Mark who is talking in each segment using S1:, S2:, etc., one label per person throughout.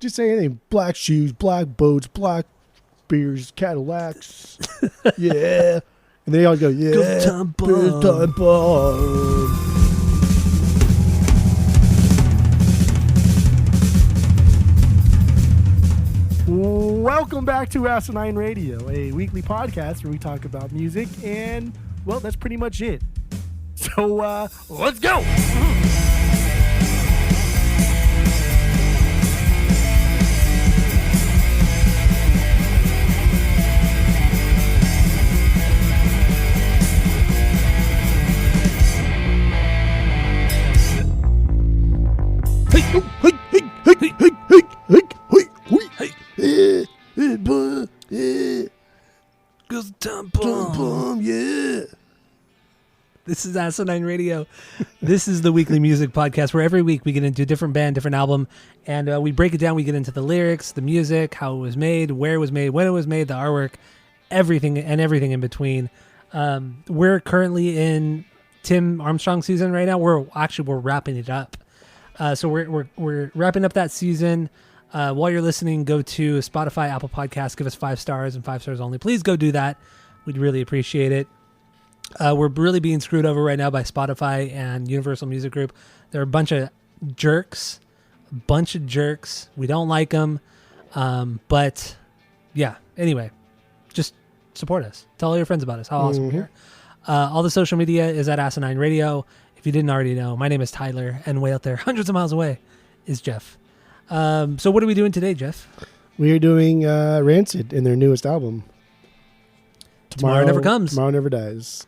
S1: Just say anything. Black shoes, black boats, black beers, Cadillacs. Yeah. And they all go, yeah.
S2: Good time bomb.
S1: Good time bomb. Welcome back to Asinine Radio, a weekly podcast where we talk about music, and, well, that's pretty much it. So, let's go!
S2: Good time bomb.
S1: Yeah.
S2: This is Asinine Radio. This is the weekly music podcast where every week we get into a different band, different album, and we break it down. We get into the lyrics, the music, how it was made, where it was made, when it was made, the artwork, everything in between. We're currently in Tim Armstrong season right now. We're wrapping it up. So we're wrapping up that season. While you're listening, go to Spotify, Apple Podcasts, give us 5 stars and 5 stars only. Please go do that. We'd really appreciate it. We're really being screwed over right now by Spotify and Universal Music Group. They're a bunch of jerks. We don't like them. But yeah, anyway, just support us. Tell all your friends about us. How awesome we are. All the social media is at Asinine Radio. If you didn't already know, my name is Tyler, and way out there, hundreds of miles away, is Jeff. So what are we doing today, Jeff?
S1: We are doing Rancid in their newest album.
S2: Tomorrow Never Comes.
S1: Tomorrow Never Dies.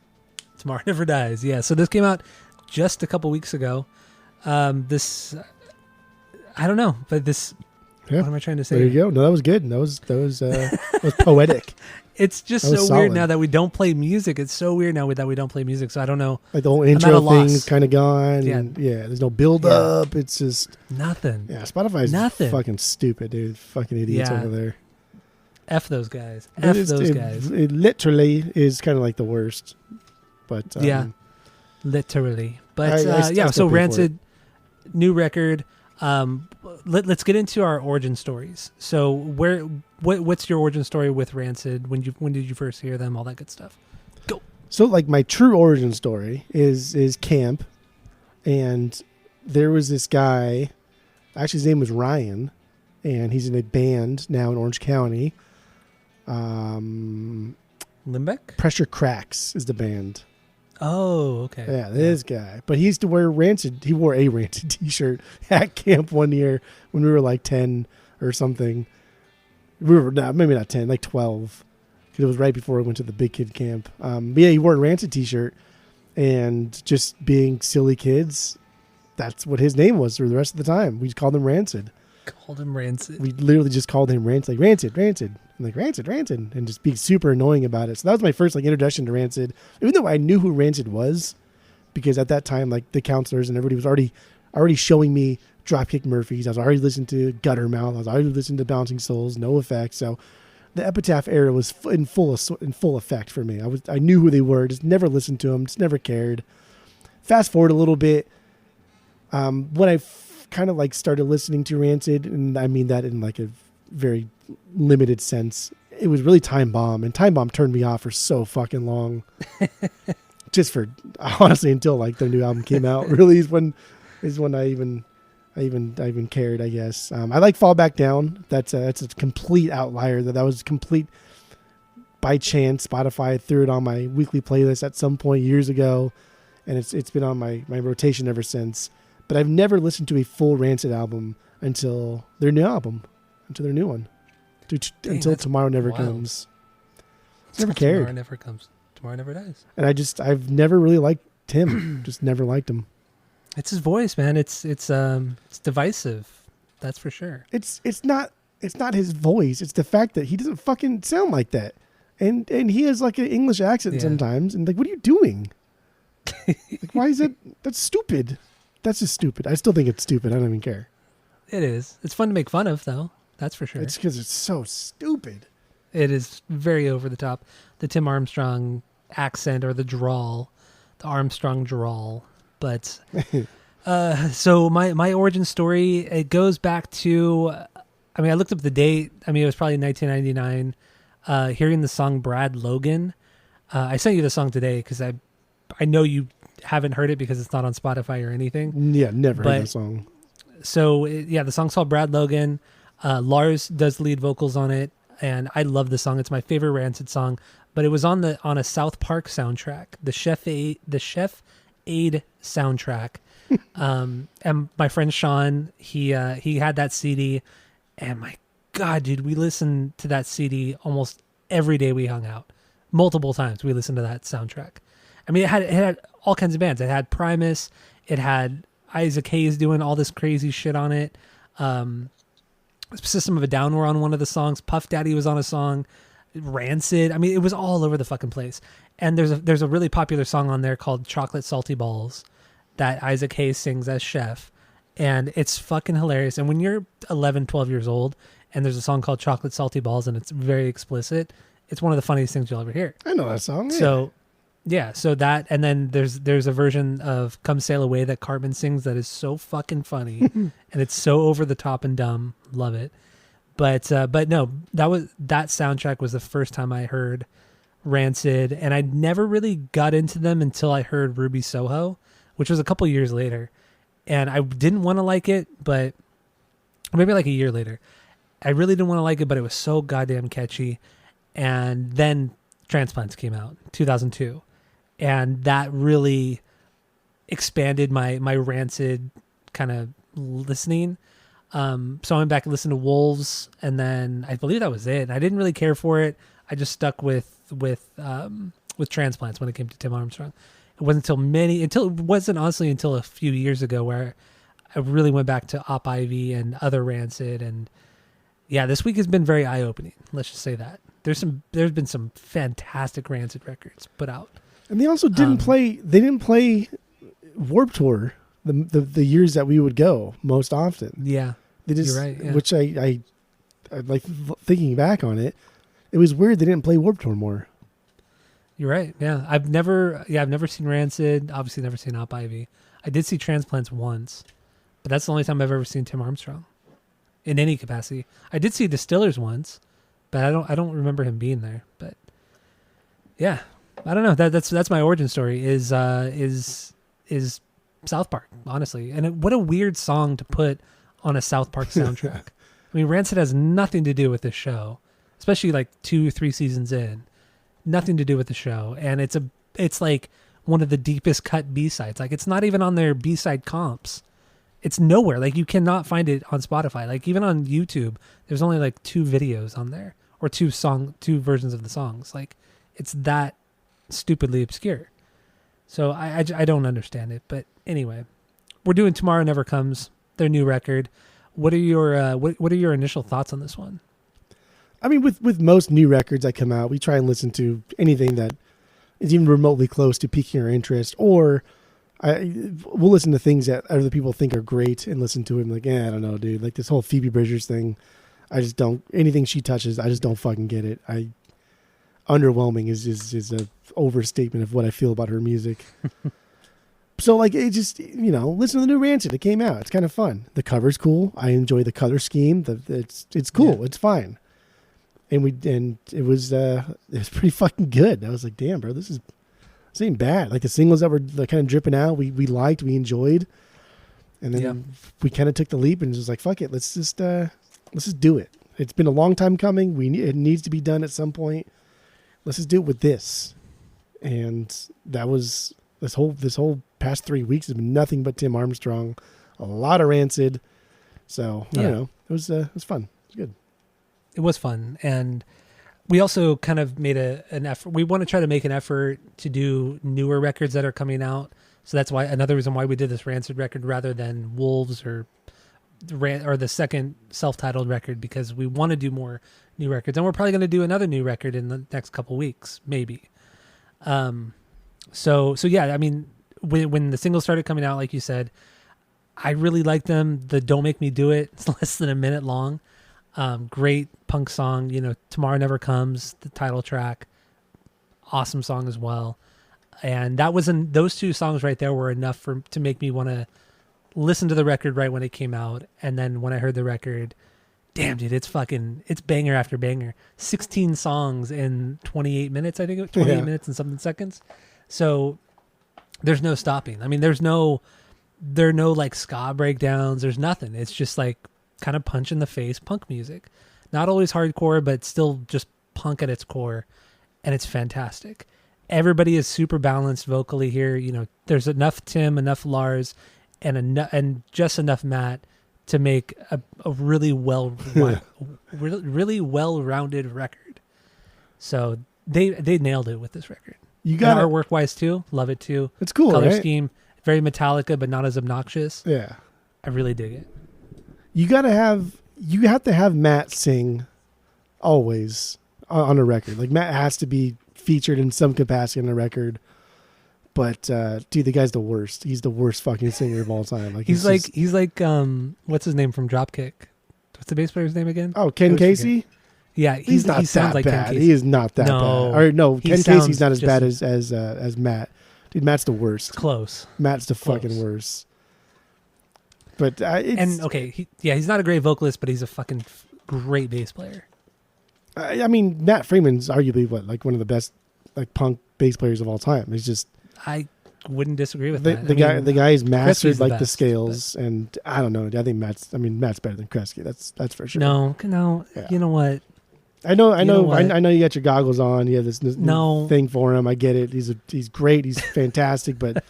S2: Tomorrow Never Dies. Yeah. So this came out just a couple weeks ago. This, I don't know, but this.
S1: Yeah.
S2: What am I trying to say?
S1: There you go. No, that was good. That was poetic.
S2: It's just so weird now that we don't play music. It's so weird now that we don't play music. So I don't know.
S1: Like the whole intro thing is kind of gone.
S2: Yeah.
S1: And there's no build up. It's just
S2: nothing.
S1: Yeah. Spotify's fucking stupid, dude. Fucking idiots over there.
S2: F those guys.
S1: Guys. It literally is kind of like the worst. But
S2: yeah, literally. But so Rancid, new record. Let's get into our origin stories. So what's your origin story with Rancid? When did you first hear them? All that good stuff. Go.
S1: So like my true origin story is camp, and there was this guy. Actually, his name was Ryan, and he's in a band now in Orange County.
S2: Limbeck?
S1: Pressure Cracks is the band.
S2: Oh, okay.
S1: Yeah, this guy. But he used to wear Rancid. He wore a Rancid t-shirt at camp one year when we were like 10 or something. We were maybe not 10, like 12. Because it was right before we went to the big kid camp. But yeah, he wore a Rancid t-shirt. And just being silly kids, that's what his name was for the rest of the time. We just called him Rancid.
S2: Called him Rancid.
S1: We literally just called him Rancid. Like, Rancid. I'm like, Rancid. And just being super annoying about it. So that was my first like introduction to Rancid. Even though I knew who Rancid was, because at that time, like the counselors and everybody was already showing me Dropkick Murphys. I was already listening to Guttermouth. I was already listening to Bouncing Souls, No Effect. So the Epitaph era was in full effect for me. I knew who they were, just never listened to them, just never cared. Fast forward a little bit, when I kind of like started listening to Rancid, and I mean that in like a very limited sense, it was really Time Bomb, and Time Bomb turned me off for so fucking long. Just for honestly until like their new album came out, really is when I even cared, I guess. I like Fall Back Down. That's a complete outlier. That was complete by chance. Spotify threw it on my weekly playlist at some point years ago, and it's been on my rotation ever since. But I've never listened to a full Rancid album until their new one. Until Tomorrow Never Comes. Never cared.
S2: Tomorrow Never Comes. Tomorrow Never Dies.
S1: And I've never really liked Tim. Just never liked him.
S2: It's his voice, man. It's divisive. That's for sure.
S1: It's not his voice. It's the fact that he doesn't fucking sound like that. And he has like an English accent sometimes. And like, what are you doing? Like, why is it? That's stupid. That's just stupid. I still think it's stupid. I don't even care.
S2: It is. It's fun to make fun of, though. That's for sure.
S1: It's because it's so stupid.
S2: It is very over the top. The Tim Armstrong accent or the drawl, the Armstrong drawl. But so my origin story, it goes back to I mean, I looked up the date. I mean, it was probably 1999. Hearing the song Brad Logan. I sent you the song today because I know you haven't heard it because it's not on Spotify or anything.
S1: Yeah, never heard that song.
S2: So, the song's called Brad Logan. Lars does lead vocals on it, and I love the song. It's my favorite Rancid song, but it was on a South Park soundtrack, the Chef Aid soundtrack. And my friend Sean, he had that CD, and my God, dude, we listened to that CD almost every day we hung out. Multiple times we listened to that soundtrack. I mean, it had all kinds of bands. It had Primus. It had Isaac Hayes doing all this crazy shit on it. System of a Down were on one of the songs. Puff Daddy was on a song. Rancid. I mean, it was all over the fucking place. And there's a really popular song on there called Chocolate Salty Balls that Isaac Hayes sings as Chef. And it's fucking hilarious. And when you're 11, 12 years old and there's a song called Chocolate Salty Balls and it's very explicit, it's one of the funniest things you'll ever hear.
S1: I know that song.
S2: Yeah. So that, and then there's a version of Come Sail Away that Cartman sings that is so fucking funny and it's so over the top and dumb. Love it. But no, that soundtrack was the first time I heard Rancid, and I never really got into them until I heard Ruby Soho, which was a couple years later. And I didn't want to like it, but maybe like a year later. I really didn't want to like it, but it was so goddamn catchy. And then Transplants came out, 2002. And that really expanded my Rancid kind of listening. So I went back and listened to Wolves, and then I believe that was it. I didn't really care for it. I just stuck with Transplants when it came to Tim Armstrong. It wasn't until a few years ago where I really went back to Op Ivy and other Rancid, and yeah, this week has been very eye opening. Let's just say that there's been some fantastic Rancid records put out,
S1: and they also didn't play. They didn't play Warped Tour the years that we would go most often.
S2: Yeah,
S1: they just,
S2: you're right. Yeah.
S1: Which I like thinking back on it. It was weird they didn't play Warped Tour more.
S2: You're right. Yeah, I've never seen Rancid. Obviously, never seen Op Ivy. I did see Transplants once, but that's the only time I've ever seen Tim Armstrong in any capacity. I did see Distillers once, but I don't remember him being there. But yeah, I don't know. That's my origin story. Is South Park, honestly, and what a weird song to put on a South Park soundtrack. I mean, Rancid has nothing to do with this show, especially like 2-3 seasons in. Nothing to do with the show, and it's like one of the deepest cut B-sides. Like, it's not even on their B-side comps. It's nowhere. Like, you cannot find it on Spotify. Like, even on YouTube, there's only like 2 videos on there, or 2 versions of the songs. Like, it's that stupidly obscure. So I don't understand it. But anyway, we're doing Tomorrow Never Comes, their new record. What are your initial thoughts on this one?
S1: I mean, with most new records that come out, we try and listen to anything that is even remotely close to piquing our interest, or we'll listen to things that other people think are great and listen to it and like, I don't know, dude. Like this whole Phoebe Bridgers thing, I just don't, anything she touches, I just don't fucking get it. Underwhelming is a overstatement of what I feel about her music. So like, it just, listen to the new Rancid. It came out. It's kind of fun. The cover's cool. I enjoy the color scheme. It's cool. Yeah. It's fine. And it was pretty fucking good. I was like, damn, bro, this ain't bad. Like the singles that were kind of dripping out, we liked, we enjoyed, and then we kind of took the leap and just like, fuck it, let's just do it. It's been a long time coming. It needs to be done at some point. Let's just do it with this. And that was this whole past 3 weeks has been nothing but Tim Armstrong, a lot of Rancid. So I don't know. It was fun. It was good.
S2: It was fun, and we also kind of made an effort. We want to try to make an effort to do newer records that are coming out. So that's why another reason why we did this Rancid record rather than Wolves or the second self-titled record, because we want to do more new records, and we're probably going to do another new record in the next couple weeks, maybe. So yeah, I mean, when the singles started coming out, like you said, I really liked them. The Don't Make Me Do It, it's less than a minute long. Great punk song, Tomorrow Never Comes, the title track, awesome song as well. And those 2 songs right there were enough to make me want to listen to the record right when it came out. And then when I heard the record, damn, dude, it's banger after banger. 16 songs in 28 minutes, I think it was 28 minutes and something seconds. So there's no stopping. I mean, there are no like ska breakdowns. There's nothing. It's just like kind of punch in the face punk music. Not always hardcore, but still just punk at its core. And it's fantastic. Everybody is super balanced vocally here. You know, there's enough Tim, enough Lars, and just enough Matt to make a really really well-rounded record. So they nailed it with this record.
S1: You got
S2: artwork wise too. Love it too.
S1: It's cool,
S2: Color
S1: right?
S2: scheme, very Metallica, but not as obnoxious.
S1: Yeah.
S2: I really dig it.
S1: You have to have Matt sing always on a record. Like Matt has to be featured in some capacity on a record. But dude, the guy's the worst. He's the worst fucking singer of all time. Like
S2: he's like what's his name from Dropkick? What's the bass player's name again?
S1: Oh, Ken Casey?
S2: Yeah,
S1: he sounds
S2: that
S1: like
S2: bad.
S1: Ken Casey. He is not that bad. Or no, Ken Casey's not as bad as Matt. Dude, Matt's the worst.
S2: It's close.
S1: Matt's the fucking worst. But
S2: he's not a great vocalist, but he's a fucking great bass player.
S1: I mean, Matt Freeman's arguably one of the best like punk bass players of all time. He's just
S2: I wouldn't disagree with that.
S1: The guy is mastered
S2: the
S1: like the
S2: best,
S1: scales, and I don't know. I think Matt's better than Kresge. That's for sure.
S2: No.
S1: Yeah.
S2: You know what?
S1: I know you got your goggles on. You have this new thing for him. I get it. He's great. He's fantastic. But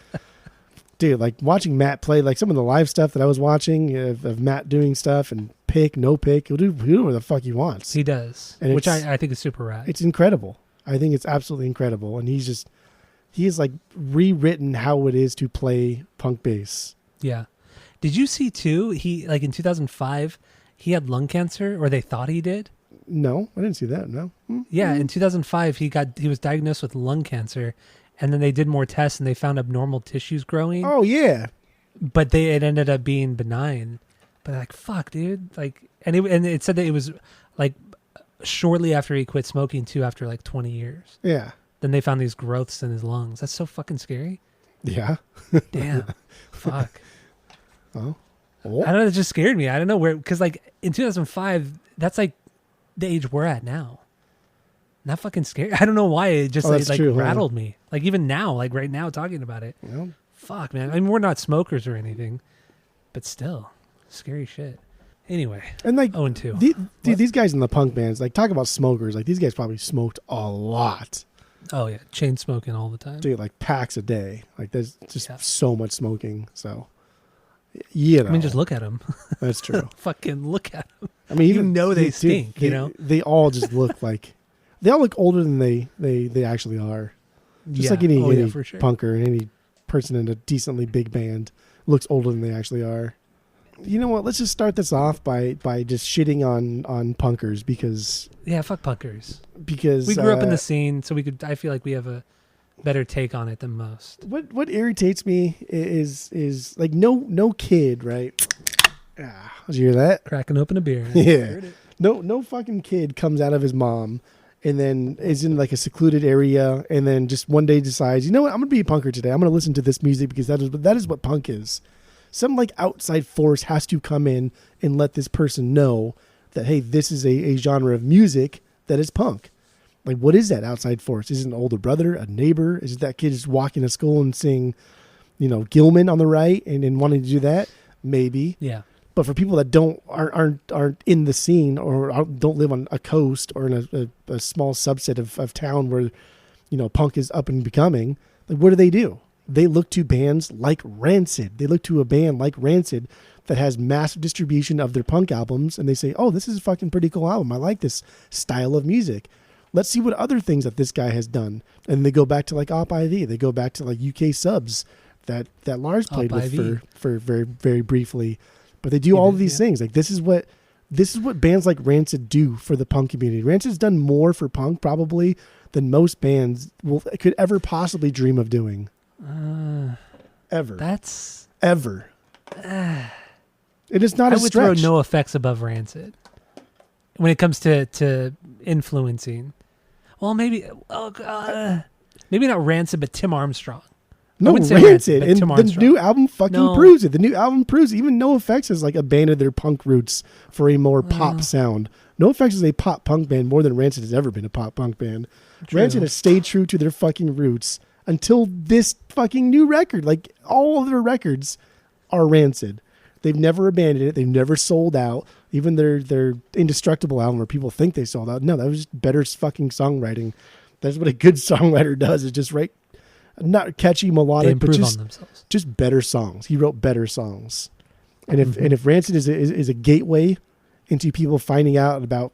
S1: dude, like watching Matt play, like some of the live stuff that I was watching of Matt doing stuff and no pick, he'll do whatever the fuck he wants.
S2: He does,
S1: and
S2: which I think is super rad.
S1: It's incredible. I think it's absolutely incredible. And he has like rewritten how it is to play punk bass.
S2: Yeah. Did you see too? He like in 2005, he had lung cancer, or they thought he did.
S1: No, I didn't see that. No.
S2: Yeah, in 2005 he was diagnosed with lung cancer, and then they did more tests and they found abnormal tissues growing.
S1: Oh yeah,
S2: but it ended up being benign. But like, fuck, dude, like, and it said that it was like shortly after he quit smoking too, after like 20 years.
S1: Yeah.
S2: Then they found these growths in his lungs. That's so fucking scary.
S1: Yeah.
S2: Damn. Fuck.
S1: Oh.
S2: I don't know. It just scared me. I don't know where, because like in 2005, that's like the age we're at now. Not fucking scary. I don't know why it just rattled me. Like even now, like right now, talking about it.
S1: Well,
S2: fuck, man. I mean, we're not smokers or anything, but still, scary shit. Anyway,
S1: and like
S2: 0-2.
S1: These guys in the punk bands, like talk about smokers. Like these guys probably smoked a lot.
S2: Oh yeah, chain smoking all the time.
S1: Dude, like packs a day. Like there's just so much smoking. So, you know.
S2: I mean, just look at them.
S1: That's true.
S2: Fucking look at them.
S1: I mean,
S2: even they stink.
S1: They all just look like they all look older than they actually are. Just like any
S2: for sure.
S1: punker and any person in a decently big band looks older than they actually are. You know what? Let's just start this off by just shitting on punkers because
S2: fuck punkers.
S1: Because
S2: we grew up in the scene, so I feel like we have a better take on it than most.
S1: What irritates me is like no kid, right? Did you hear that?
S2: Cracking open a beer.
S1: Yeah. No fucking kid comes out of his mom and then is in like a secluded area and then just one day decides, you know what? I'm gonna be a punker today. I'm gonna listen to this music because that is what punk is. Some like outside force has to come in and let this person know that, hey, this is a genre of music that is punk. Like, what is that outside force? Is it an older brother, a neighbor? Is it that kid just walking to school and seeing, Gilman on the right and wanting to do that? Maybe.
S2: Yeah.
S1: But for people that aren't in the scene or don't live on a coast or in a small subset of town where, punk is up and becoming, like, what do? They look to bands like Rancid. They look to a band like Rancid that has massive distribution of their punk albums, and they say, oh, this is a fucking pretty cool album. I like this style of music. Let's see what other things that this guy has done. And they go back to like Op IV. They go back to like UK Subs that Lars played with for very, very briefly. But they do all of these things. Like this is what bands like Rancid do for the punk community. Rancid's done more for punk probably than most bands could ever possibly dream of doing. Ever.
S2: That's
S1: ever. It is not a stretch.
S2: I would throw No Effects above Rancid when it comes to influencing. Well, maybe not Rancid, but Tim Armstrong.
S1: No,
S2: wouldn't say
S1: Rancid.
S2: but
S1: And
S2: Tim
S1: the
S2: Armstrong.
S1: new album fucking proves it. The new album proves it. Even NoFX has like abandoned their punk roots for a more pop sound. NoFX is a pop punk band more than Rancid has ever been a pop punk band.
S2: True.
S1: Rancid has stayed true to their fucking roots until this fucking new record. Like all of their records are Rancid. They've never abandoned it. They've never sold out. Even their Indestructible album where people think they sold out. No, that was just better fucking songwriting. That's what a good songwriter does, is just write not catchy, melodic, but just better songs. He wrote better songs. And if Rancid is a gateway into people finding out about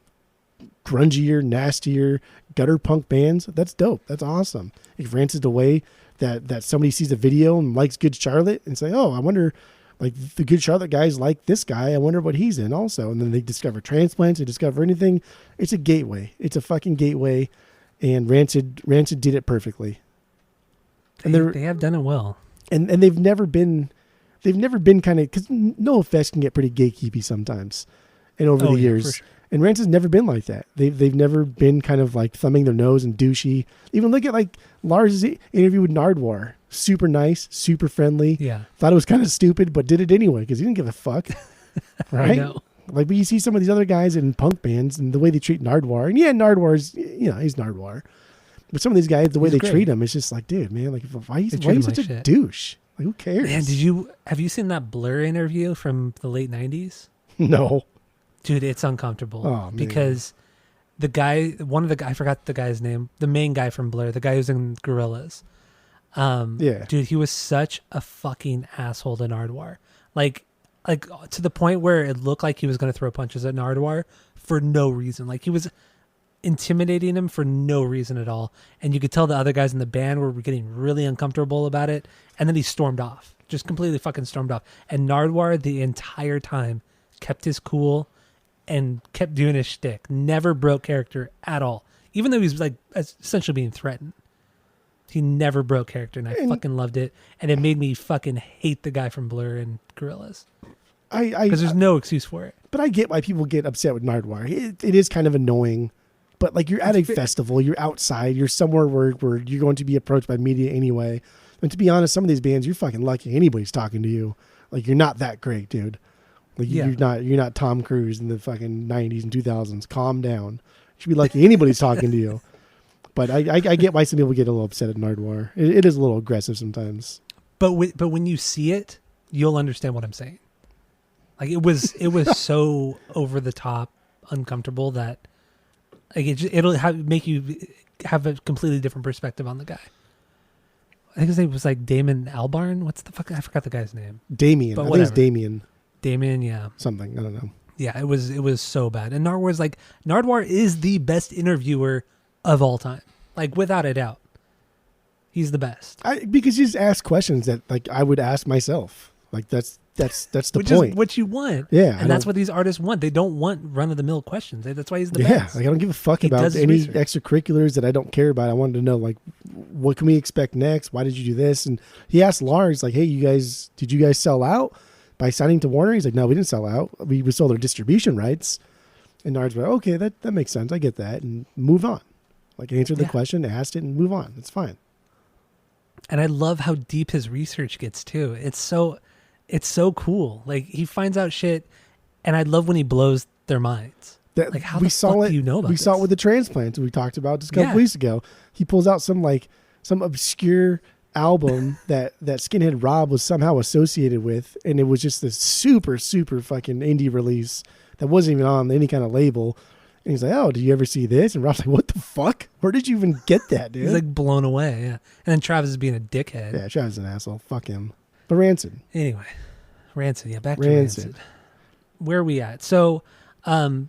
S1: grungier, nastier, gutter punk bands, that's dope. That's awesome. If Rancid's a way that somebody sees a video and likes Good Charlotte and say, oh, I wonder, like the Good Charlotte guys like this guy, I wonder what he's in also. And then they discover Transplants, they discover anything. It's a gateway. It's a fucking gateway. And Rancid did it perfectly.
S2: And they have done it well.
S1: And they've never been kind of, because NoFX can get pretty gatekeepy sometimes. And over the years. Sure. And Rancid's never been like that. They've never been kind of like thumbing their nose and douchey. Even look at like Lars' interview with Nardwuar. Super nice, super friendly.
S2: Yeah.
S1: Thought it was kind of stupid, but did it anyway because he didn't give a fuck. Right?
S2: I know.
S1: Like, but you see some of these other guys in punk bands and the way they treat Nardwuar. And yeah, Nardwuar's, he's Nardwuar. But some of these guys, the way they treat him, it's just like, dude, man, like, why are you such a douche? Like, who cares?
S2: Man, have you seen that Blur interview from the late 90s?
S1: No.
S2: Dude, it's uncomfortable.
S1: Oh,
S2: because the guy, I forgot the guy's name, the main guy from Blur, the guy who's in Gorillaz. Dude, he was such a fucking asshole to Nardwuar. Like to the point where it looked like he was going to throw punches at Nardwuar for no reason. Like he was intimidating him for no reason at all. And you could tell the other guys in the band were getting really uncomfortable about it. And then he stormed off, just completely fucking stormed off. And Nardwuar the entire time kept his cool and kept doing his shtick. Never broke character at all. Even though he was like essentially being threatened. He never broke character, and I fucking loved it. And it made me fucking hate the guy from Blur and Gorillaz. Because there's no excuse for it.
S1: But I get why people get upset with Nardwuar. It is kind of annoying. But like you're at a festival, you're outside, you're somewhere where you're going to be approached by media anyway. And to be honest, some of these bands, you're fucking lucky anybody's talking to you. Like you're not that great, dude. Like you're not Tom Cruise in the fucking 90s and 2000s. Calm down. You should be lucky anybody's talking to you. But I get why some people get a little upset at Nardwuar. It is a little aggressive sometimes.
S2: But when you see it, you'll understand what I'm saying. Like it was so over the top, uncomfortable that like it'll make you have a completely different perspective on the guy. I think his name was like Damon Albarn. What's the fuck? I forgot the guy's name.
S1: Damien. I think it's Damien.
S2: Damien, yeah.
S1: Something. I don't know.
S2: Yeah, it was so bad. And Nardwuar is the best interviewer of all time. Like without a doubt. He's the best.
S1: Because you just ask questions that like I would ask myself. Like that's the
S2: Which
S1: point.
S2: Is what you want.
S1: Yeah.
S2: And that's what these artists want. They don't want run of the mill questions. That's why he's the best.
S1: Yeah. Like I don't give a fuck about any extracurriculars that I don't care about. I wanted to know like what can we expect next? Why did you do this? And he asked Lars like, hey, did you guys sell out by signing to Warner? He's like, no, we didn't sell out. We sold our distribution rights. And Lars went, okay, that makes sense. I get that. And move on. Like answer the question, asked it, and move on. It's fine.
S2: And I love how deep his research gets too. It's so cool. Like he finds out shit, and I love when he blows their minds. Like how the fuck do you know about this?
S1: We saw it with the Transplants we talked about just a couple weeks ago. He pulls out some obscure album that Skinhead Rob was somehow associated with, and it was just this super, super fucking indie release that wasn't even on any kind of label. And he's like, oh, did you ever see this? And Rob's like, what the fuck? Where did you even get that, dude?
S2: He's like blown away, yeah. And then Travis is being a dickhead.
S1: Yeah, Travis is an asshole. Fuck him. But Rancid.
S2: Anyway, Rancid, yeah, back to Rancid. Where are we at? So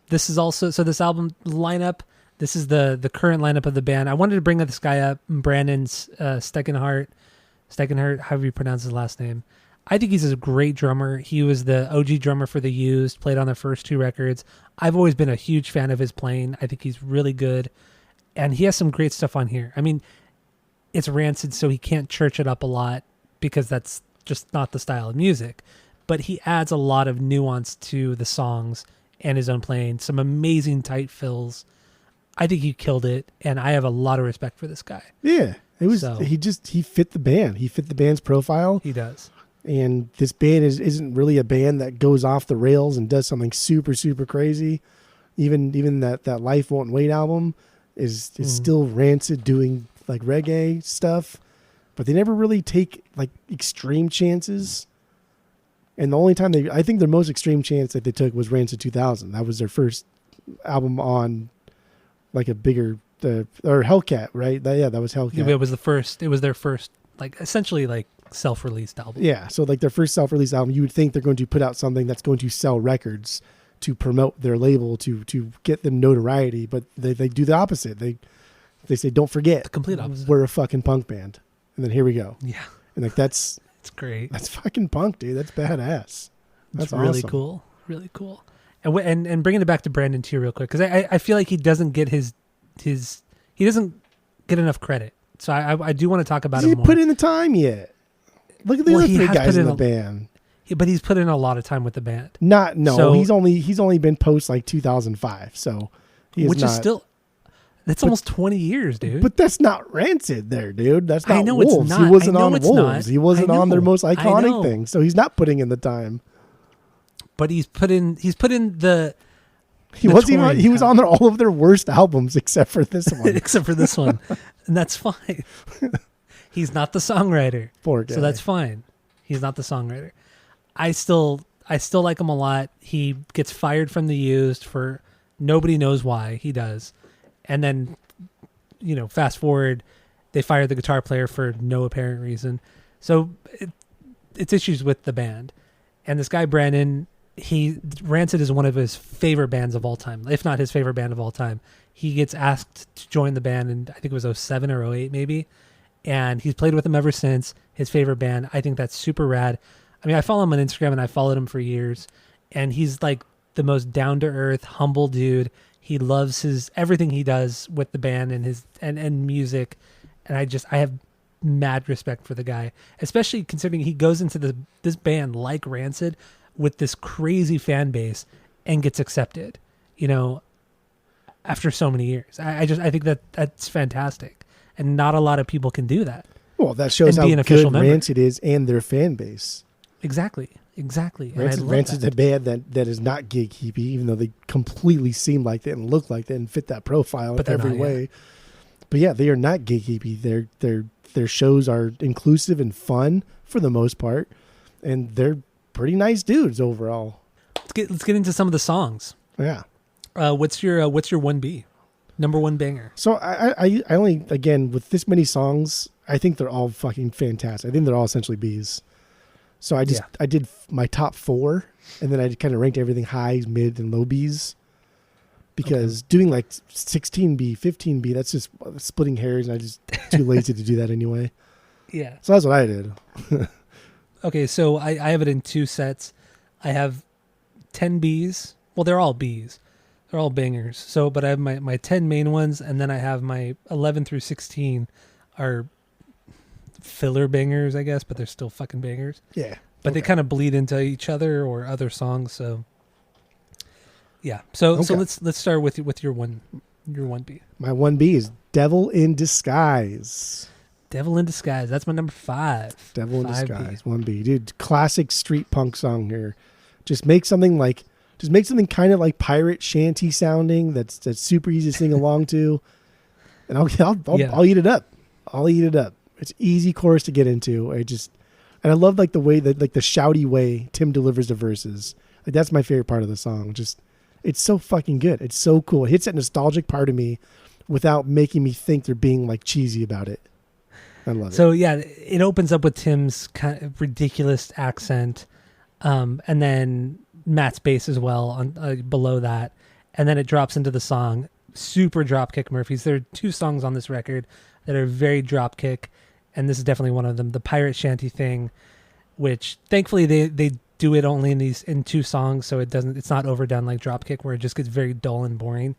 S2: this is also, this album lineup, this is the current lineup of the band. I wanted to bring this guy up, Brandon Steckenhart, however you pronounce his last name. I think he's a great drummer. He was the OG drummer for The Used, played on their first 2 records. I've always been a huge fan of his playing. I think he's really good. And he has some great stuff on here. I mean, it's Rancid, so he can't church it up a lot because that's just not the style of music. But he adds a lot of nuance to the songs and his own playing. Some amazing tight fills. I think he killed it, and I have a lot of respect for this guy.
S1: Yeah. It was
S2: So-
S1: he fit the band. He fit the band's profile.
S2: He does.
S1: And this band isn't really a band that goes off the rails and does something super, super crazy. Even that Life Won't Wait album is still Rancid doing like reggae stuff, but they never really take like extreme chances. And the only time I think their most extreme chance that they took was Rancid 2000. That was their first album on like a bigger, or Hellcat, right? That was Hellcat.
S2: Yeah, it was their first, like, essentially like self-released album.
S1: Yeah, so like their first self-release album, you would think they're going to put out something that's going to sell records to promote their label, to get them notoriety, but they do the opposite. They say, don't forget,
S2: The complete opposite.
S1: we're a fucking punk band. And then here we go.
S2: Yeah,
S1: And like it's
S2: great.
S1: fucking punk, dude. That's badass. That's
S2: It's really
S1: awesome.
S2: cool. Really cool. And bringing it back to Brandon too, real quick, because I feel like he doesn't get he doesn't get enough credit. So I do want to talk about
S1: He
S2: him
S1: didn't
S2: more.
S1: put in the time yet. Look at the
S2: Well,
S1: other
S2: he
S1: three
S2: has
S1: guys
S2: put
S1: in
S2: in
S1: the
S2: a-
S1: band.
S2: But he's put in a lot of time with the band,
S1: So,
S2: So-
S1: he's only been post like 2005. So he
S2: which
S1: not,
S2: is still that's almost 20 years, dude.
S1: But that's not Rancid there, dude. That's not
S2: I know it's
S1: Wolves.
S2: not.
S1: He wasn't
S2: I know
S1: on
S2: it's
S1: Wolves.
S2: not.
S1: He wasn't
S2: I
S1: on their
S2: know.
S1: most
S2: I
S1: iconic
S2: know.
S1: thing. So he's not putting in the time.
S2: But he's put in the
S1: He
S2: The
S1: wasn't even,
S2: touring
S1: he was
S2: time.
S1: on all of their worst albums except for this one.
S2: except for this one, and that's fine. He's not the songwriter.
S1: Poor guy.
S2: So that's fine. He's not the songwriter. I still like him a lot. He gets fired from the Used for nobody knows why. He does. And then, fast forward, they fire the guitar player for no apparent reason. So it's issues with the band. And this guy, Brandon, Rancid is one of his favorite bands of all time, if not his favorite band of all time. He gets asked to join the band in, I think it was 07 or 08 maybe. And he's played with them ever since. His favorite band. I think that's super rad. I mean, I follow him on Instagram and I followed him for years. And he's like the most down-to-earth, humble dude. He loves everything he does with the band and his and music. And I have mad respect for the guy, especially considering he goes into this band like Rancid with this crazy fan base and gets accepted, after so many years. I think that's fantastic. And not a lot of people can do that.
S1: Well, that shows
S2: and
S1: how
S2: be an official
S1: good
S2: member.
S1: Rancid is and their fan base.
S2: Exactly. And I love
S1: Rancid's
S2: that.
S1: a band that is not gatekeepy, even though they completely seem like that and look like that and fit that profile
S2: But
S1: in
S2: they're
S1: every
S2: not, yeah.
S1: way. But yeah, they are not gatekeepy. Their shows are inclusive and fun for the most part, and they're pretty nice dudes overall.
S2: Let's get into some of the songs.
S1: Yeah.
S2: What's your 1B? Number one banger.
S1: So I only, again, with this many songs, I think they're all fucking fantastic. I think they're all essentially Bs. So I did my top 4, and then I kind of ranked everything highs, mid, and low Bs. Because doing like 16B, 15B, that's just splitting hairs, and I just too lazy to do that anyway.
S2: Yeah.
S1: So that's what I did.
S2: Okay, so I have it in 2 sets. I have 10 Bs. Well, they're all Bs. They're all bangers. So, but I have my 10 main ones, and then I have my 11 through 16 are filler bangers, I guess, but they're still fucking bangers.
S1: Yeah.
S2: But they kind of bleed into each other or other songs. So, yeah. So let's start with your 1B.
S1: My 1B is Devil in Disguise.
S2: Devil in Disguise. That's my number 5.
S1: Devil in
S2: 5B.
S1: Disguise, 1B. Dude, classic street punk song here. Just make something kind of like pirate shanty sounding that's super easy to sing along to. And I'll eat it up. I'll eat it up. It's easy chorus to get into. And I love like the way that like the shouty way Tim delivers the verses. Like that's my favorite part of the song. It's so fucking good. It's so cool. It hits that nostalgic part of me without making me think they're being like cheesy about it. I love it.
S2: So yeah, it opens up with Tim's kind of ridiculous accent, and then Matt's bass as well on below that, and then it drops into the song. Super dropkick Murphys. There are 2 songs on this record that are very dropkick, and this is definitely one of them. The pirate shanty thing, which thankfully they do it only in 2 songs, so it's not overdone like dropkick where it just gets very dull and boring.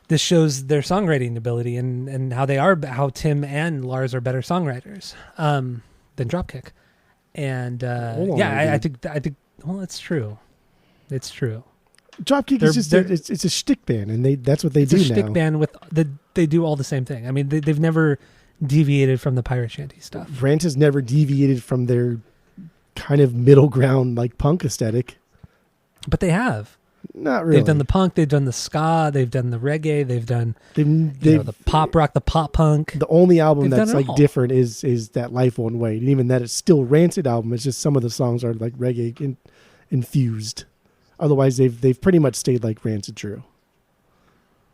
S2: This shows their songwriting ability and how Tim and Lars are better songwriters than Dropkick. And I think well, it's true. It's true.
S1: Dropkick is just it's a shtick band, and that's what they do now.
S2: It's a shtick band they do all the same thing. I mean, they've never deviated from the pirate shanty stuff.
S1: Rancid's never deviated from their kind of middle ground, like punk aesthetic.
S2: But they have.
S1: Not really.
S2: They've done the punk, they've done the ska, they've done the reggae, they've done the pop rock, the pop punk.
S1: The only album that's like
S2: all.
S1: different is that Life Won't Wait, and even that it's still Rancid album. It's just some of the songs are like reggae infused. Otherwise, they've pretty much stayed like Rancid true,